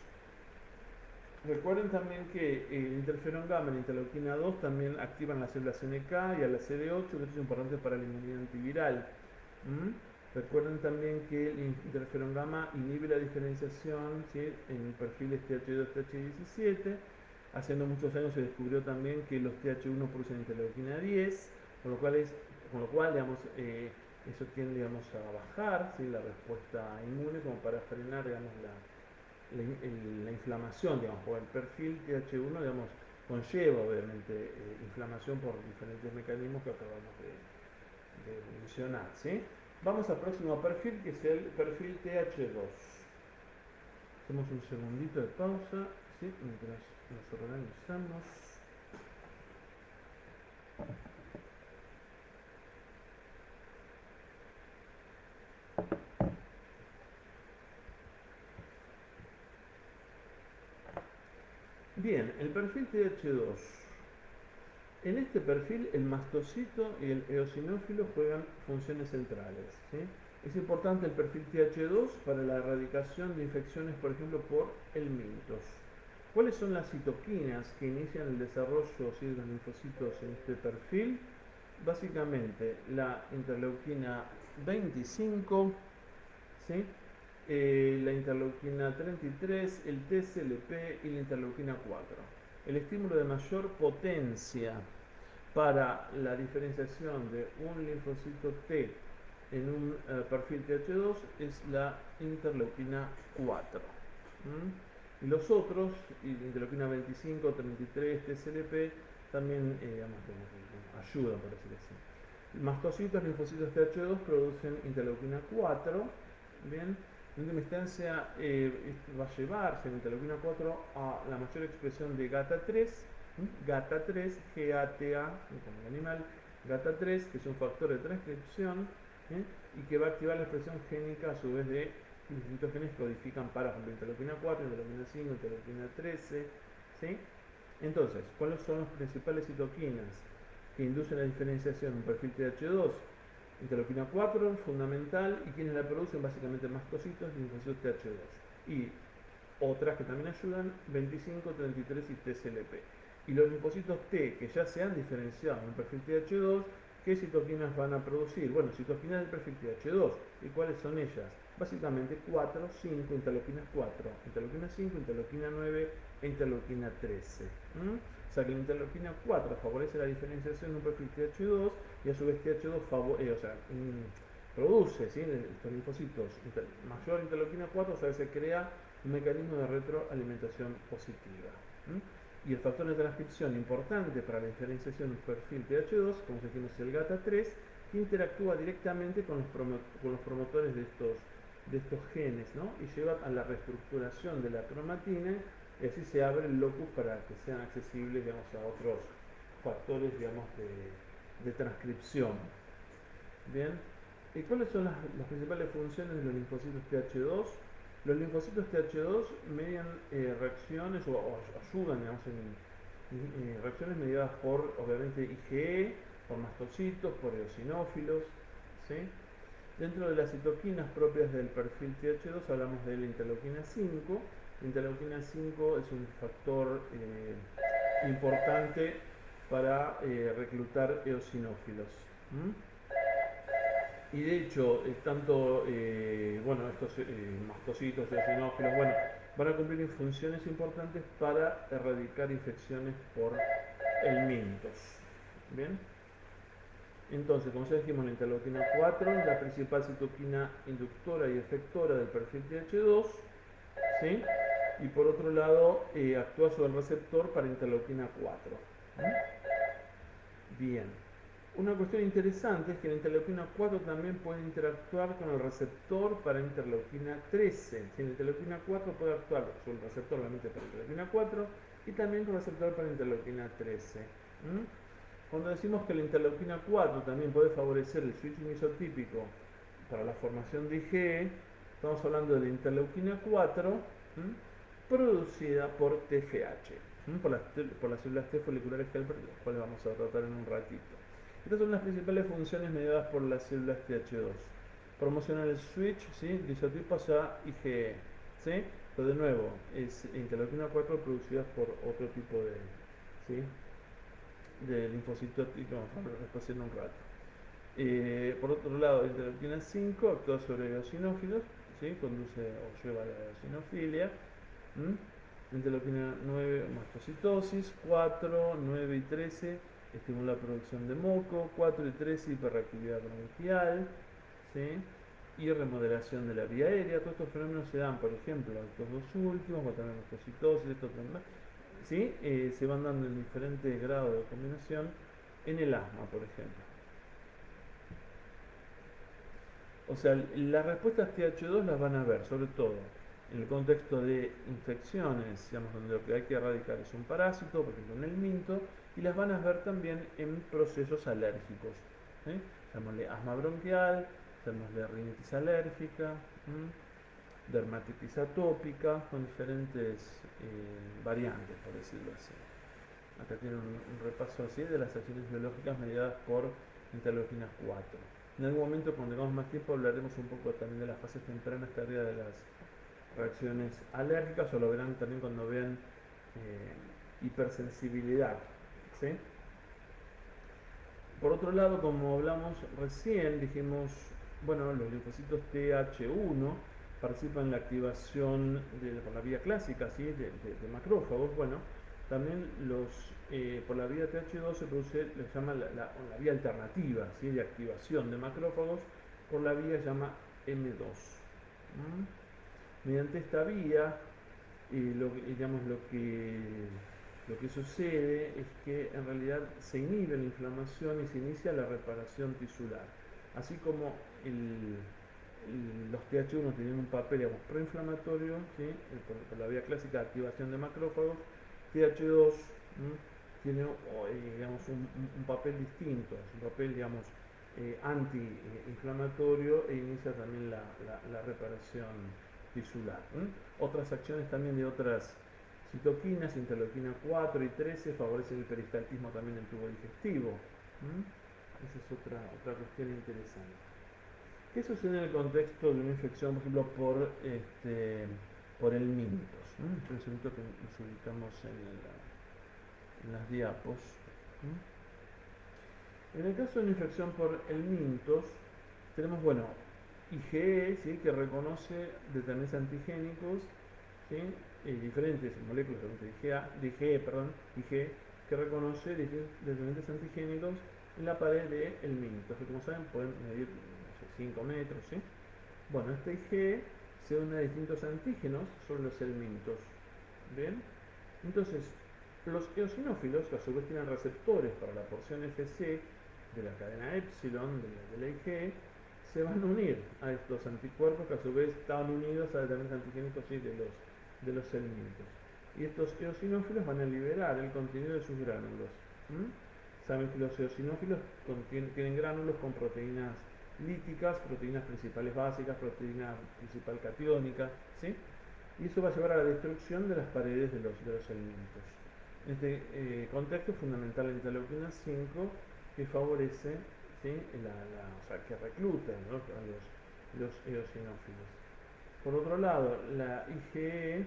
Recuerden también que el interferón gamma y la interleuquina 2 también activan las células NK y a la CD8, que esto es importante para la inmunidad antiviral. Recuerden también que el interferón gamma inhibe la diferenciación, ¿sí?, en perfiles TH2, TH17. Hace no muchos años se descubrió también que los TH1 producen interleuquina 10, con lo cual digamos, eso tiende, digamos, a bajar, ¿sí?, la respuesta inmune, como para frenar, digamos, la inflamación, digamos, por el perfil TH1, digamos, conlleva obviamente inflamación por diferentes mecanismos que acabamos de mencionar, ¿sí? Vamos al próximo perfil, que es el perfil TH2. Hacemos un segundito de pausa, ¿sí?, mientras nos organizamos. Bien, el perfil TH2. En este perfil el mastocito y el eosinófilo juegan funciones centrales, ¿sí? Es importante el perfil TH2 para la erradicación de infecciones, por ejemplo, por helmintos. ¿Cuáles son las citoquinas que inician el desarrollo, ¿sí?, de los linfocitos en este perfil? Básicamente la interleuquina 25, ¿sí?, la interleuquina 33, el TSLP y la interleuquina 4. El estímulo de mayor potencia para la diferenciación de un linfocito T en un perfil TH2 es la interleuquina 4. Y los otros, interleuquina 25, 33, TSLP, también ayudan, por decir así. Mastocitos, linfocitos TH2 producen interleuquina 4, ¿bien? En última instancia va a llevarse la interleuquina 4 a la mayor expresión de GATA3, GATA3, GATA, como el animal, GATA3, que es un factor de transcripción, y que va a activar la expresión génica a su vez de distintos genes que codifican para, por ejemplo, interleuquina 4, interleuquina 5, interleuquina 13, ¿sí? Entonces, ¿cuáles son las principales citoquinas que inducen la diferenciación en un perfil TH2? Interleuquina 4, fundamental, y quienes la producen básicamente mastocitos y linfocitos TH2. Y otras que también ayudan, 25, 33 y TSLP. Y los linfocitos T que ya se han diferenciado en un perfil TH2, ¿qué citoquinas van a producir? Bueno, citoquinas del perfil TH2. ¿Y cuáles son ellas? Básicamente 4, 5, interleuquinas 4, interleuquina 5, interleuquina 9 e interleuquina 13. O sea que la interleuquina 4 favorece la diferenciación de un perfil TH2 y a su vez TH2 produce, ¿sí?, estos linfocitos. Mayor interleuquina 4, o sea, se crea un mecanismo de retroalimentación positiva. Y el factor de transcripción importante para la diferenciación del perfil TH2, como dijimos, es el GATA3, que interactúa directamente con los promotores de estos genes, ¿no?, y lleva a la reestructuración de la cromatina, y así se abre el locus para que sean accesibles, digamos, a otros factores, digamos, de transcripción. Bien, ¿y cuáles son las principales funciones de los linfocitos TH2? Los linfocitos TH2 median reacciones o ayudan, digamos, en reacciones mediadas por, obviamente, IgE, por mastocitos, por eosinófilos, ¿sí? Dentro de las citoquinas propias del perfil TH2 hablamos de la interleuquina 5. La interleuquina 5 es un factor importante para reclutar eosinófilos. Y de hecho, tanto bueno, estos mastocitos, eosinófilos, bueno, van a cumplir funciones importantes para erradicar infecciones por helmintos. ¿Bien? Entonces, como ya dijimos, la interleuquina 4 es la principal citoquina inductora y efectora del perfil TH2, ¿sí? Y por otro lado, actúa sobre el receptor para interleuquina 4. Bien. Una cuestión interesante es que la interleuquina 4 también puede interactuar con el receptor para interleuquina 13. Si la interleuquina 4 puede actuar sobre el receptor, obviamente, para interleuquina 4 y también con el receptor para interleuquina 13. Cuando decimos que la interleuquina 4 también puede favorecer el switching isotípico para la formación de IgE, estamos hablando de la interleuquina 4 producida por TFH, por las células T foliculares Helper, las cuales vamos a tratar en un ratito. Estas son las principales funciones mediadas por las células TH2. Promocionar el switch, ¿sí?, de isotipo hacia IgE, ¿sí? Pero de nuevo, es interleuquina 4 producida por otro tipo de, ¿sí?, de linfocitos, que vamos a ver después en un rato. Por otro lado, la interleuquina 5 actúa sobre eosinófilos, ¿sí?, conduce o lleva a la eosinofilia. La interleuquina 9, mastocitosis. 4, 9 y 13 estimula la producción de moco. 4 y 13, hiperreactividad bronquial, ¿sí?, y remodelación de la vía aérea. Todos estos fenómenos se dan, por ejemplo, estos dos últimos, cuando tenemos mastocitosis, estos demás, ¿sí? Se van dando en diferentes grados de combinación en el asma, por ejemplo. O sea, las respuestas TH2 las van a ver, sobre todo, en el contexto de infecciones, digamos, donde lo que hay que erradicar es un parásito, por ejemplo, en el minto, y las van a ver también en procesos alérgicos. Llamémosle asma bronquial, llamémosle rinitis alérgica, dermatitis atópica, con diferentes variantes, por decirlo así. Acá tienen un repaso así de las acciones biológicas mediadas por interleuquinas 4. En algún momento, cuando tengamos más tiempo, hablaremos un poco también de las fases tempranas tardías de las reacciones alérgicas, o lo verán también cuando vean hipersensibilidad, ¿sí? Por otro lado, como hablamos recién, dijimos, bueno, los linfocitos TH1 participan en la activación por la vía clásica, ¿sí?, de macrófagos. Bueno, también por la vía TH2 se produce, le llama la vía alternativa, ¿sí?, de activación de macrófagos, por la vía llama M2. Mediante esta vía, digamos, lo que sucede es que en realidad se inhibe la inflamación y se inicia la reparación tisular. Así como los TH1 tienen un papel, digamos, proinflamatorio, ¿sí?, por la vía clásica de activación de macrófagos, TH2 tiene, digamos, un papel distinto, es un papel, digamos, antiinflamatorio, e inicia también la reparación tisular. Otras acciones también de otras citoquinas, interleuquina 4 y 13, favorecen el peristaltismo también del tubo digestivo. Esa es otra cuestión interesante. ¿Qué sucede en el contexto de una infección, por ejemplo, por helmintos? Entonces, que nos ubicamos en las diapos. En el caso de una infección por helmintos, tenemos, bueno, IgE, ¿sí?, que reconoce determinantes antigénicos, ¿sí?, diferentes moléculas de IgE, que reconoce determinantes antigénicos en la pared de helmintos, que, como saben, pueden medir 5 metros, ¿sí? Bueno, este IgE se une a distintos antígenos sobre los helmintos. ¿Bien? Entonces, los eosinófilos, que a su vez tienen receptores para la porción Fc de la cadena epsilon de la IgE, se van a unir a estos anticuerpos, que a su vez estaban unidos a determinados antigénicos, ¿sí?, de los helmintos. Y estos eosinófilos van a liberar el contenido de sus gránulos. Saben que los eosinófilos tienen gránulos con proteínas líticas, proteínas principales básicas, proteína principal catiónica, ¿sí? Y eso va a llevar a la destrucción de las paredes de los alimentos. En este contexto es fundamental la interleuquina 5 que favorece, ¿sí? O sea, que recluta, ¿no?, a los eosinófilos. Por otro lado, la IgE,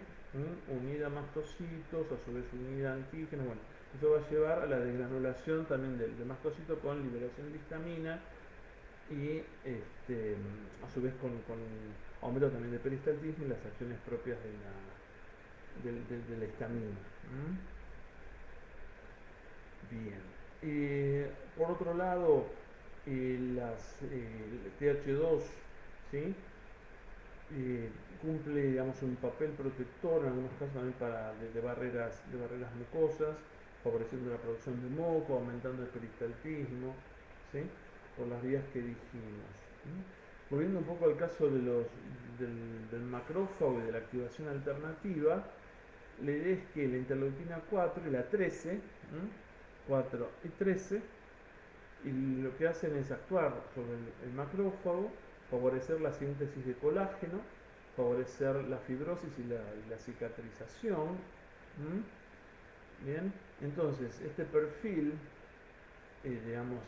unida a mastocitos, a su vez unida a antígenos, bueno, eso va a llevar a la desgranulación también del mastocito con liberación de histamina y a su vez con aumento también de peristaltismo y las acciones propias de la histamina. Bien. Por otro lado, el TH2, ¿sí? Cumple, digamos, un papel protector en algunos casos también de barreras mucosas, favoreciendo la producción de moco, aumentando el peristaltismo, ¿sí?, por las vías que dijimos. Volviendo un poco al caso del macrófago y de la activación alternativa, la idea es que la interleuquina 4 y la 13, 4 y 13, y lo que hacen es actuar sobre el macrófago, favorecer la síntesis de colágeno, favorecer la fibrosis y la cicatrización. Bien, entonces este perfil, digamos,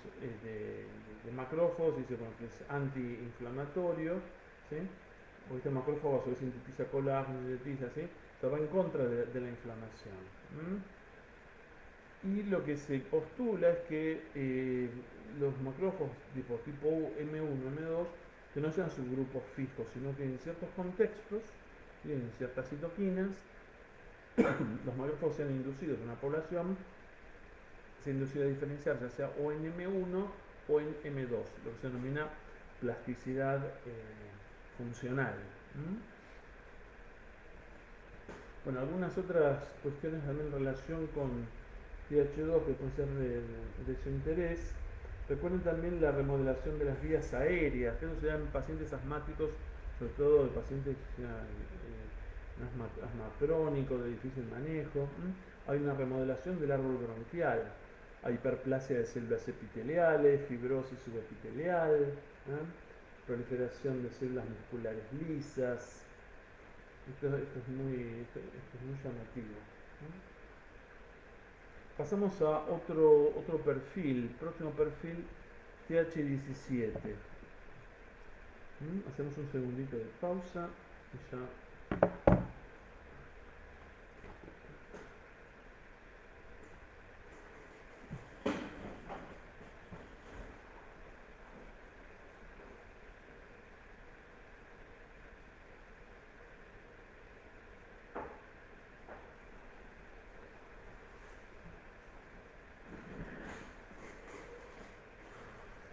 de macrófagos, dice, bueno, que es antiinflamatorio, ¿sí? Porque este macrófago a su vez sintetiza colágeno, sintetiza, ¿sí? O sea, va en contra de la inflamación. Y lo que se postula es que los macrófagos tipo M1, M2, que no sean subgrupos fijos, sino que en ciertos contextos, y en ciertas citoquinas, los macrófagos sean inducidos en una población, se inducido a diferenciar ya sea o en M1 o en M2, lo que se denomina plasticidad funcional. Bueno, algunas otras cuestiones también en relación con TH2 que pueden ser de su interés. Recuerden también la remodelación de las vías aéreas, que eso se da en pacientes asmáticos, sobre todo de pacientes asma crónico, de difícil manejo. Hay una remodelación del árbol bronquial, hay hiperplasia de células epiteliales, fibrosis subepitelial, proliferación de células musculares lisas. Esto es muy llamativo. Pasamos a otro perfil, próximo perfil, TH17. Hacemos un segundito de pausa y ya.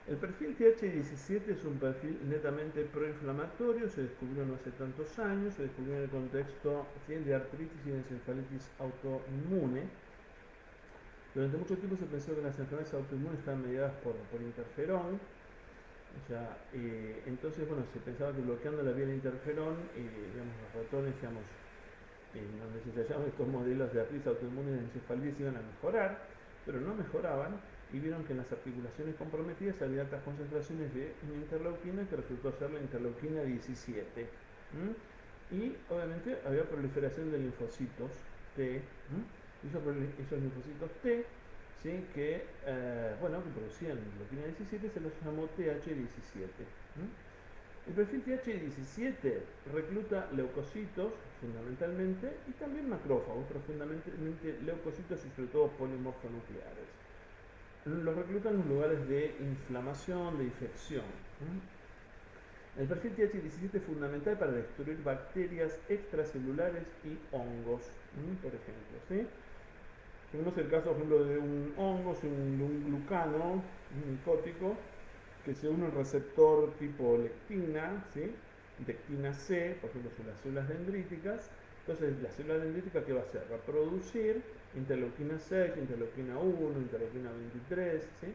El perfil TH17 es un perfil netamente proinflamatorio, se descubrió no hace tantos años, se descubrió en el contexto de artritis y de encefalitis autoinmune. Durante mucho tiempo se pensó que las enfermedades autoinmunes estaban mediadas por interferón. O sea, entonces, bueno, se pensaba que bloqueando la vía del interferón, digamos, los ratones, digamos, donde se hallaban estos modelos de artritis autoinmune y de encefalitis iban a mejorar, pero no mejoraban, y vieron que en las articulaciones comprometidas había altas concentraciones de una interleuquina que resultó ser la interleuquina 17. Y obviamente había proliferación de linfocitos T, esos linfocitos T, ¿sí?, que producían interleuquina 17, se los llamó TH17. El perfil TH17 recluta leucocitos fundamentalmente y también macrófagos, pero fundamentalmente leucocitos y sobre todo polimorfonucleares. Los reclutan en los lugares de inflamación, de infección. El perfil TH17 es fundamental para destruir bacterias extracelulares y hongos, por ejemplo. ¿Sí? Tenemos el caso, por ejemplo, de un hongo, de un glucano, un micótico, que se une al receptor tipo lectina, ¿sí?, lectina C, por ejemplo, son las células dendríticas. Entonces, la célula dendrítica, ¿qué va a hacer? Va a producir interleuquina 6, interleuquina 1, interleuquina 23, ¿sí?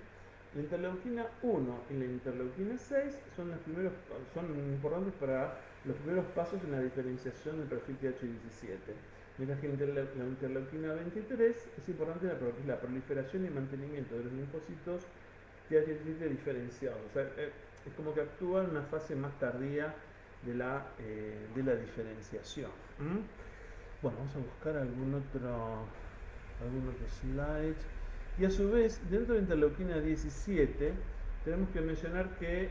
La interleuquina 1 y la interleuquina 6 son importantes para los primeros pasos en la diferenciación del perfil TH17. Mientras que la interleuquina 23 es importante la proliferación y mantenimiento de los linfocitos TH17 diferenciados. O sea, es como que actúa en una fase más tardía de la diferenciación. Bueno, vamos a buscar algún otro slide. Y a su vez, dentro de interleuquina 17, tenemos que mencionar que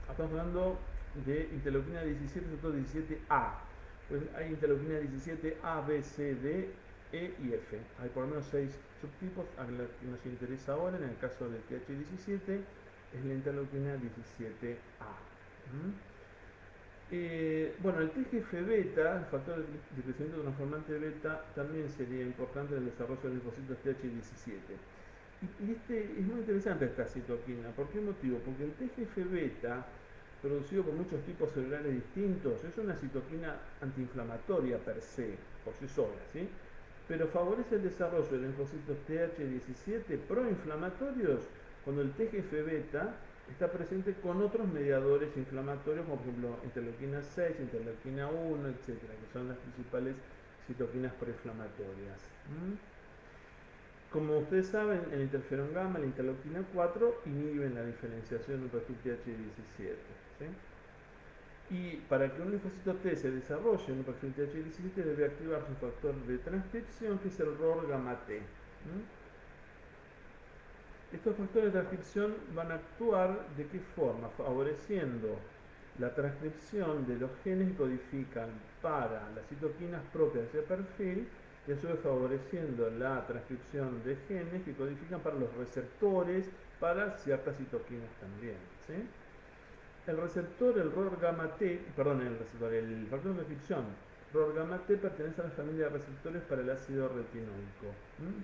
estamos hablando de interleuquina 17, sobre todo 17A. Pues hay interleuquina 17A, B, C, D, E y F. Hay por lo menos 6 subtipos. A la que nos interesa ahora, en el caso del TH17, es la interleuquina 17A. Bueno, el TGF beta, el factor de crecimiento transformante beta, también sería importante en el desarrollo de linfocitos TH17. Y es muy interesante esta citoquina. ¿Por qué motivo? Porque el TGF beta, producido por muchos tipos celulares distintos, es una citoquina antiinflamatoria per se, por sí sola, ¿sí? Pero favorece el desarrollo de linfocitos TH17 proinflamatorios cuando el TGF beta está presente con otros mediadores inflamatorios, como por ejemplo interleuquina 6, interleuquina 1, etcétera, que son las principales citoquinas proinflamatorias. Como ustedes saben, el interferón gamma, la interleuquina 4, inhiben la diferenciación de un perfil TH17. ¿Sí? Y para que un linfocito T se desarrolle en un perfil TH17 debe activarse un factor de transcripción que es el ROR gamma T. Estos factores de transcripción van a actuar de qué forma, favoreciendo la transcripción de los genes que codifican para las citoquinas propias de ese perfil y a su vez favoreciendo la transcripción de genes que codifican para los receptores para ciertas citoquinas también. ¿Sí? El receptor, el ROR gamma T, perdón, el factor de transcripción ROR gamma T pertenece a la familia de receptores para el ácido retinoico.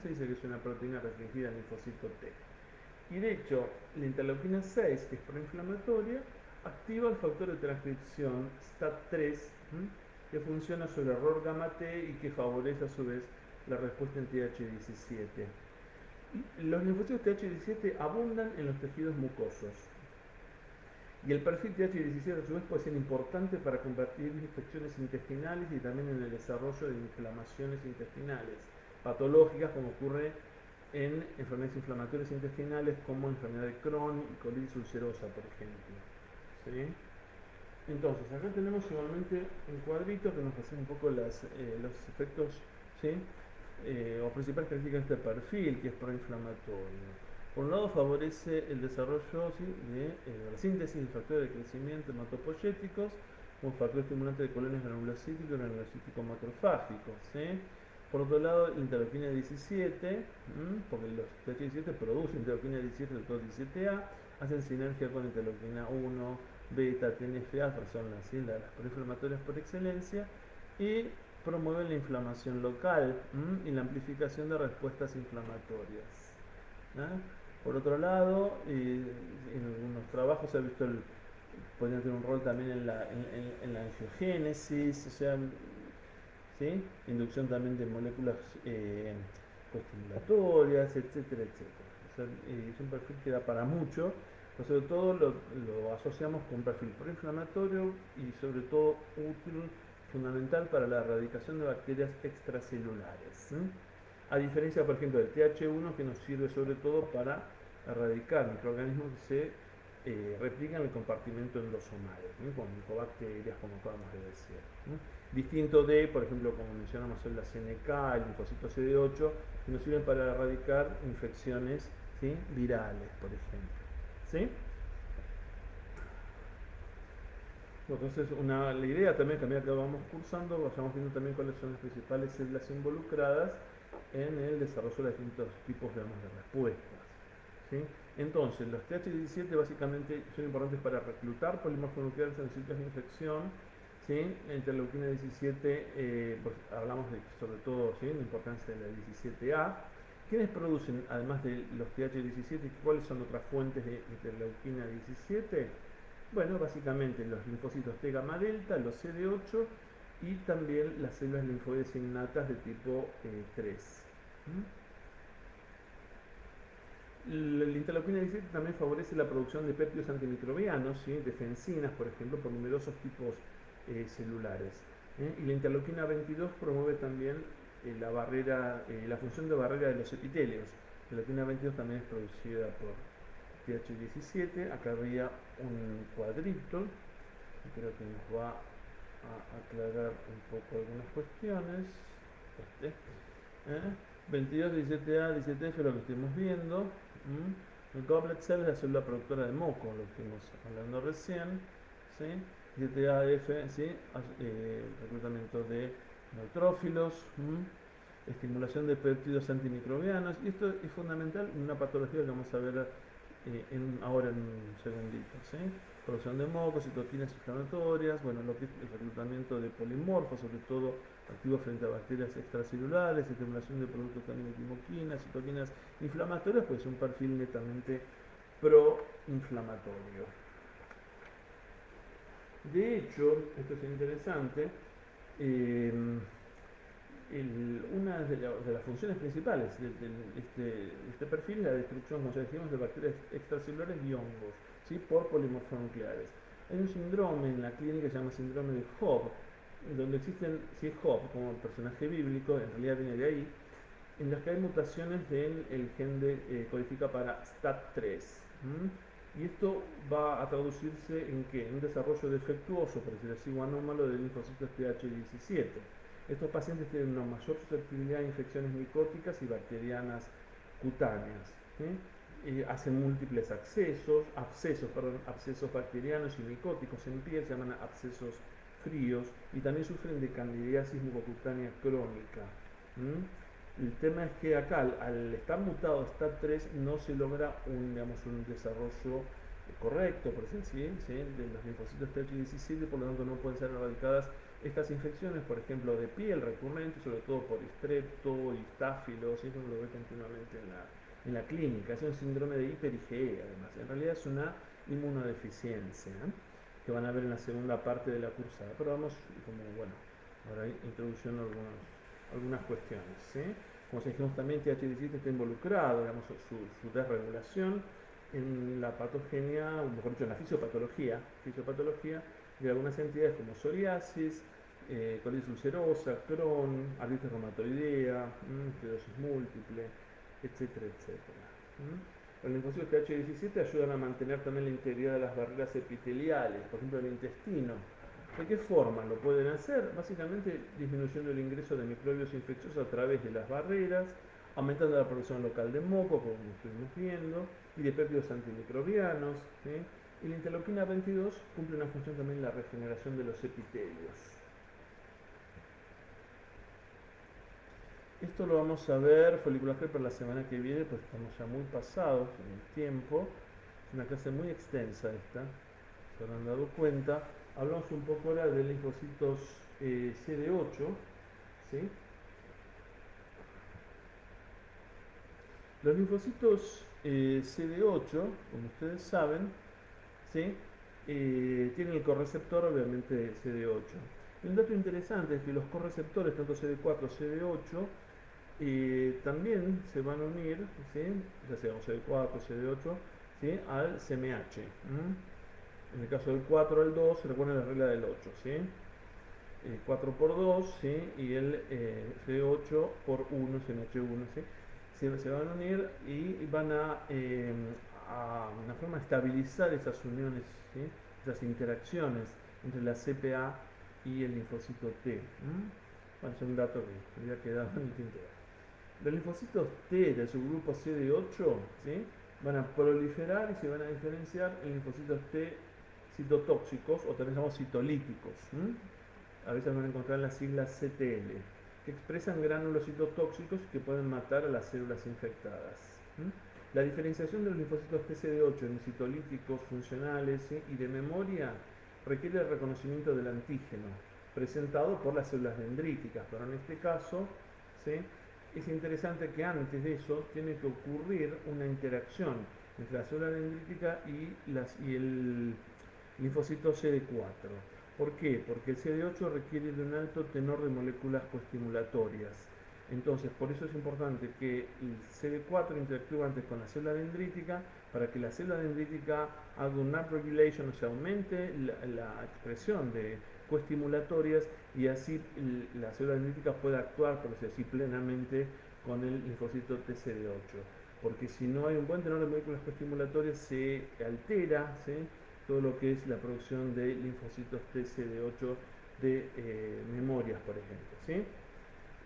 Se dice que es una proteína restringida al linfocito T. Y de hecho, la interleuquina 6, que es proinflamatoria, activa el factor de transcripción STAT3, que funciona sobre el ROR gamma T y que favorece a su vez la respuesta en TH17. Y los linfocitos TH17 abundan en los tejidos mucosos. Y el perfil TH17 a su vez puede ser importante para combatir infecciones intestinales y también en el desarrollo de inflamaciones intestinales patológicas, como ocurre en enfermedades inflamatorias intestinales como enfermedad de Crohn y colitis ulcerosa, por ejemplo. ¿Sí? Entonces, acá tenemos igualmente un cuadrito que nos hace un poco los efectos, ¿sí? O principales características de este perfil, que es proinflamatorio. Por un lado, favorece el desarrollo, ¿sí?, de la síntesis de factores de crecimiento hematopoyéticos, como factor estimulante de colonias granulocíticos y granulocítico macrofágicos. ¿Sí? Por otro lado, interleuquina 17, porque los TH17 producen interleuquina 17, sobre todo 17A, hacen sinergia con interleuquina 1, beta, TNF-alfa, son las proinflamatorias por excelencia, y promueven la inflamación local y la amplificación de respuestas inflamatorias. Por otro lado, en algunos trabajos se ha visto podrían tener un rol también en la angiogénesis, o sea, ¿sí?, inducción también de moléculas costimulatorias, etcétera, etcétera. O sea, es un perfil que da para mucho, pero sobre todo lo asociamos con un perfil proinflamatorio y sobre todo útil, fundamental para la erradicación de bacterias extracelulares. A diferencia, por ejemplo, del TH1, que nos sirve sobre todo para erradicar microorganismos que se replican en el compartimento endosomal, con micobacterias, como acabamos de decir. Distinto de, por ejemplo, como mencionamos, células CNK, el linfocito CD8, que nos sirven para erradicar infecciones, ¿sí?, virales, por ejemplo. ¿Sí? Entonces, la idea también que vamos cursando, vayamos viendo también cuáles son las principales células involucradas en el desarrollo de distintos tipos, digamos, de respuestas. ¿Sí? Entonces, los TH17 básicamente son importantes para reclutar polimorfos nucleares en sitios de infección. ¿Sí? La interleuquina 17, pues, hablamos sobre todo, ¿sí?, la importancia de la 17A. ¿Quiénes producen, además de los TH17, cuáles son otras fuentes de interleuquina 17? Bueno, básicamente los linfocitos T gamma delta, los CD8 y también las células linfoides innatas de tipo 3. La interleuquina 17 también favorece la producción de péptidos antimicrobianos, ¿sí?, de fencinas, por ejemplo, por numerosos tipos celulares. Y la interleuquina 22 promueve también la función de barrera de los epitelios. La interleuquina 22 también es producida TH17, acá habría un cuadrito, creo que nos va a aclarar un poco algunas cuestiones. Este, 22, 17A, 17F, lo que estuvimos viendo. El goblet cell es la célula productora de moco, lo que estuvimos hablando recién. ¿Sí? 17AF, ¿sí? Reclutamiento de neutrófilos, estimulación de péptidos antimicrobianos. Y esto es fundamental en una patología que vamos a ver ahora en un segundito. ¿Sí? Producción de moco, citoquinas inflamatorias, bueno, lo que es el reclutamiento de polimorfos, sobre todo activos frente a bacterias extracelulares, estimulación de productos también de quimoquinas, citoquinas inflamatorias, pues un perfil netamente proinflamatorio. De hecho, esto es interesante, una de las funciones principales de este perfil es la destrucción, como ya dijimos, de bacterias extracelulares y hongos, ¿sí? Por polimorfonucleares. Hay un síndrome en la clínica que se llama síndrome de Hobb, donde existen, si es Hobb como personaje bíblico, en realidad viene de ahí, en las que hay mutaciones del gen de codifica para STAT3. Y esto va a traducirse en que un desarrollo defectuoso, por decirlo así, o anómalo de linfocitos TH17. Estos pacientes tienen una mayor susceptibilidad a infecciones micóticas y bacterianas cutáneas. Hacen múltiples abscesos bacterianos y micóticos en piel, se llaman abscesos fríos, y también sufren de candidiasis mucocutánea crónica. El tema es que acá, al estar mutado STAT3, no se logra un desarrollo correcto, por decir así, ¿sí? De los linfocitos TH17, por lo tanto no pueden ser erradicadas estas infecciones, por ejemplo, de piel recurrentes, sobre todo por estrepto y estáfilos, y eso lo ve continuamente en la clínica. Es un síndrome de hiper-IgE, además. En realidad es una inmunodeficiencia, que van a ver en la segunda parte de la cursada. Pero vamos, como bueno, ahora introduciendo algunas cuestiones, ¿sí? Como dijimos también, TH17 está involucrado, digamos, su desregulación en la patogenia, o mejor dicho, en la fisiopatología de algunas entidades como psoriasis, colitis ulcerosa, Crohn, artritis reumatoidea, esclerosis múltiple, etcétera, etcétera. Los linfocitos TH17 ayudan a mantener también la integridad de las barreras epiteliales, por ejemplo, el intestino. ¿De qué forma lo pueden hacer? Básicamente disminuyendo el ingreso de microbios infecciosos a través de las barreras, aumentando la producción local de moco, como estuvimos viendo, y de péptidos antimicrobianos. ¿Sí? Y la interleuquina 22 cumple una función también en la regeneración de los epitelios. Esto lo vamos a ver folículo G para la semana que viene, pues estamos ya muy pasados en el tiempo. Es una clase muy extensa esta, se habrán dado cuenta. Hablamos un poco ahora de linfocitos CD8, ¿sí? Los linfocitos CD8, como ustedes saben, ¿sí? Tienen el correceptor obviamente CD8. Y un dato interesante es que los correceptores, tanto CD4 CD8, también se van a unir, ¿sí? Ya sea CD4 CD8, ¿sí? Al CMH. En el caso del 4 al 2, se recuerda la regla del 8, ¿sí? 4 por 2, ¿sí? Y el C8 por 1, CMH1, ¿sí? Se van a unir y van a una forma de estabilizar esas uniones, ¿sí? Esas interacciones entre la CPA y el linfocito T. Bueno, es un dato que había quedado en el tintero. Los linfocitos T del subgrupo CD8, ¿sí? Van a proliferar y se van a diferenciar en linfocitos T citotóxicos o también llamamos citolíticos. A veces van a encontrar las siglas CTL, que expresan gránulos citotóxicos que pueden matar a las células infectadas. La diferenciación de los linfocitos TCD8 en citolíticos funcionales, ¿sí? Y de memoria requiere el reconocimiento del antígeno presentado por las células dendríticas, pero en este caso, ¿sí? Es interesante que antes de eso tiene que ocurrir una interacción entre la célula dendrítica y el linfocito CD4. ¿Por qué? Porque el CD8 requiere de un alto tenor de moléculas coestimulatorias. Entonces, por eso es importante que el CD4 interactúe antes con la célula dendrítica para que la célula dendrítica haga un upregulation, o sea, aumente la expresión de coestimulatorias y así la célula dendrítica pueda actuar, por decir así, plenamente con el linfocito TCD8. porque si no hay un buen tenor de moléculas coestimulatorias se altera, ¿sí?, todo lo que es la producción de linfocitos TCD8 de memorias, por ejemplo, ¿sí?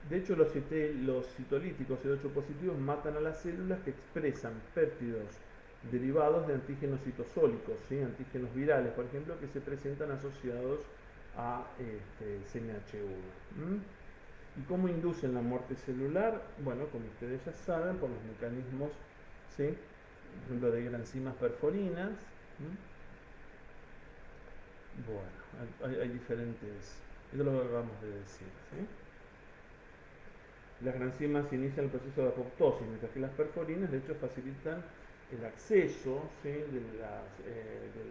De hecho, los citolíticos CD8 positivos matan a las células que expresan péptidos derivados de antígenos citosólicos, ¿sí?, antígenos virales, por ejemplo, que se presentan asociados a CMH1. ¿Y cómo inducen la muerte celular? Bueno, como ustedes ya saben, por los mecanismos, ¿sí?, por ejemplo, de granzimas perforinas. Bueno, hay diferentes, eso es lo que acabamos de decir, ¿sí? Las granzimas inician el proceso de apoptosis, mientras que las perforinas, de hecho, facilitan el acceso, ¿sí?, de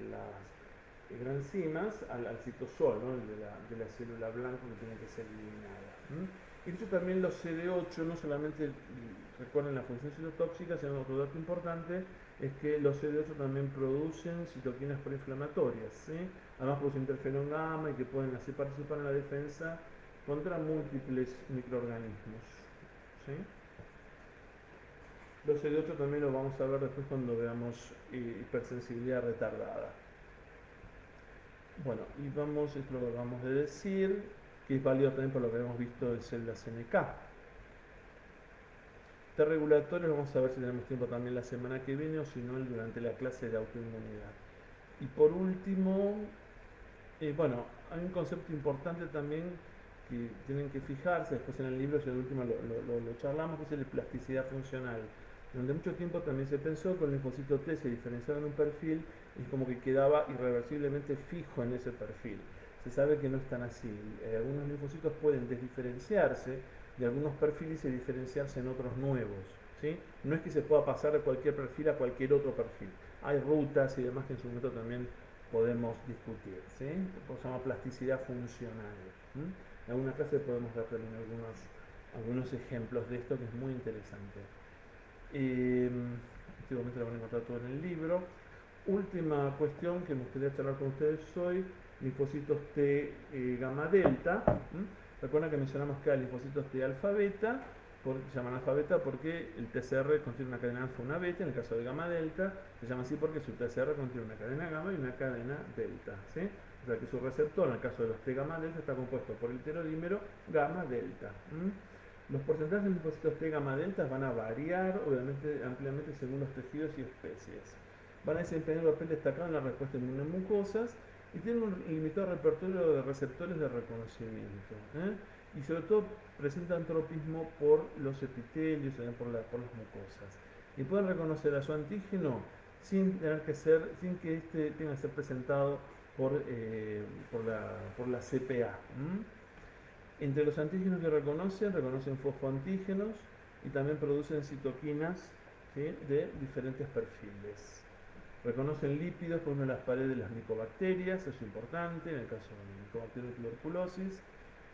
las granzimas al citosol, ¿no?, de la célula blanca que tiene que ser eliminada. Y de hecho también los CD8 no solamente recuerden la función citotóxica, sino otro dato importante es que los CD8 también producen citoquinas proinflamatorias, ¿sí? Además producen interferón gamma y que pueden así participar en la defensa contra múltiples microorganismos, ¿sí? Los CD8 también lo vamos a ver después cuando veamos hipersensibilidad retardada. Bueno, y vamos, esto lo acabamos de decir, que es válido también por lo que hemos visto de células NK. T regulatorios, vamos a ver si tenemos tiempo también la semana que viene o si no durante la clase de autoinmunidad. Y por último, bueno, hay un concepto importante también que tienen que fijarse, después en el libro, si el último lo charlamos, que es la plasticidad funcional. Durante mucho tiempo también se pensó que el linfocito T se diferenciaba en un perfil y como que quedaba irreversiblemente fijo en ese perfil. Se sabe que no es tan así. Algunos linfocitos pueden desdiferenciarse de algunos perfiles y diferenciarse en otros nuevos, ¿sí? No es que se pueda pasar de cualquier perfil a cualquier otro perfil. Hay rutas y demás que en su momento también podemos discutir, ¿sí? Se llama plasticidad funcional. En alguna clase podemos dar también algunos ejemplos de esto que es muy interesante. Efectivamente lo van a encontrar todo en el libro. Última cuestión que me gustaría charlar con ustedes hoy, linfocitos T gamma delta. Recuerden que mencionamos que hay linfocitos T alfa beta, se llaman alfa beta porque el TCR contiene una cadena alfa y una beta. En el caso de gamma delta se llama así porque su TCR contiene una cadena gamma y una cadena delta, ¿sí? O sea que su receptor, en el caso de los T gamma delta, está compuesto por el heterodímero gamma delta. Los porcentajes de linfocitos T gamma delta van a variar, obviamente, ampliamente según los tejidos y especies. Van a desempeñar un papel destacado en la respuesta inmune en mucosas y tienen un limitado repertorio de receptores de reconocimiento. Y sobre todo presentan tropismo por los epitelios, por las mucosas. Y pueden reconocer a su antígeno sin que este tenga que ser presentado por la CPA. Entre los antígenos que reconocen fosfoantígenos y también producen citoquinas, ¿sí?, de diferentes perfiles. Reconocen lípidos por una de las paredes de las micobacterias, eso es importante, en el caso de la micobacteria de tuberculosis.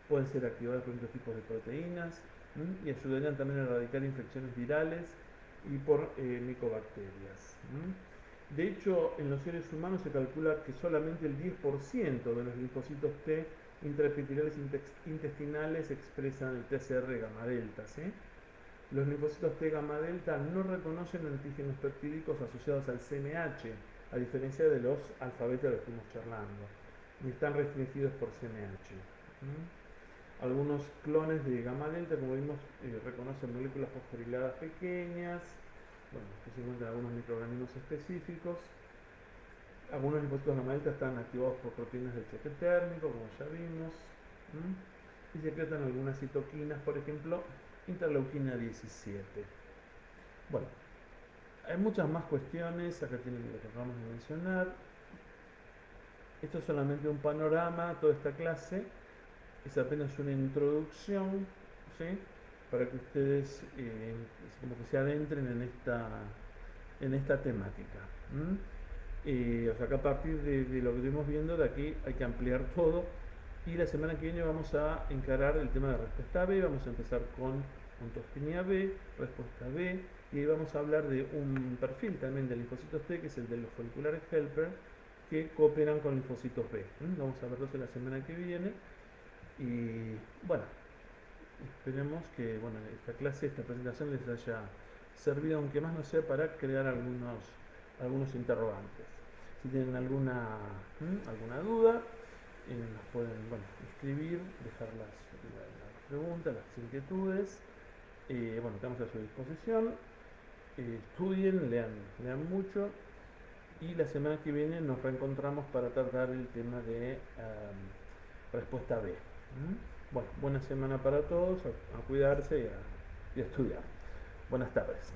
Pueden ser activadas por otros tipos de proteínas y ayudarían también a erradicar infecciones virales y por micobacterias. De hecho, en los seres humanos se calcula que solamente el 10% de los linfocitos T intraepiteliales intestinales expresan el TCR gamma delta, ¿sí? Los linfocitos T gamma delta no reconocen antígenos peptídicos asociados al CMH, a diferencia de los alfa beta de los que estuvimos charlando, y están restringidos por CMH. Algunos clones de gamma delta, como vimos, reconocen moléculas fosforiladas pequeñas, bueno, que se encuentran algunos microorganismos específicos. Algunos linfocitos gamma delta están activados por proteínas del choque térmico, como ya vimos, y secretan algunas citoquinas, por ejemplo, interleuquina 17. Bueno, hay muchas más cuestiones, acá tienen lo que acabamos de mencionar. Esto es solamente un panorama, toda esta clase es apenas una introducción, ¿sí?, para que ustedes como que se adentren en esta temática. O sea que a partir de lo que estuvimos viendo, de aquí hay que ampliar todo. Y la semana que viene vamos a encarar el tema de respuesta B, vamos a empezar con ontogenia B, respuesta B, y ahí vamos a hablar de un perfil también de linfocitos T, que es el de los foliculares helper, que cooperan con linfocitos B. Vamos a verlos la semana que viene. Y bueno, esperemos que esta presentación les haya servido, aunque más no sea, para crear algunos interrogantes. Si tienen alguna duda, nos pueden escribir, dejar las preguntas, las inquietudes. Estamos a su disposición. Estudien, lean mucho. Y la semana que viene nos reencontramos para tratar el tema de respuesta B. Buena semana para todos, a cuidarse y a estudiar. Buenas tardes.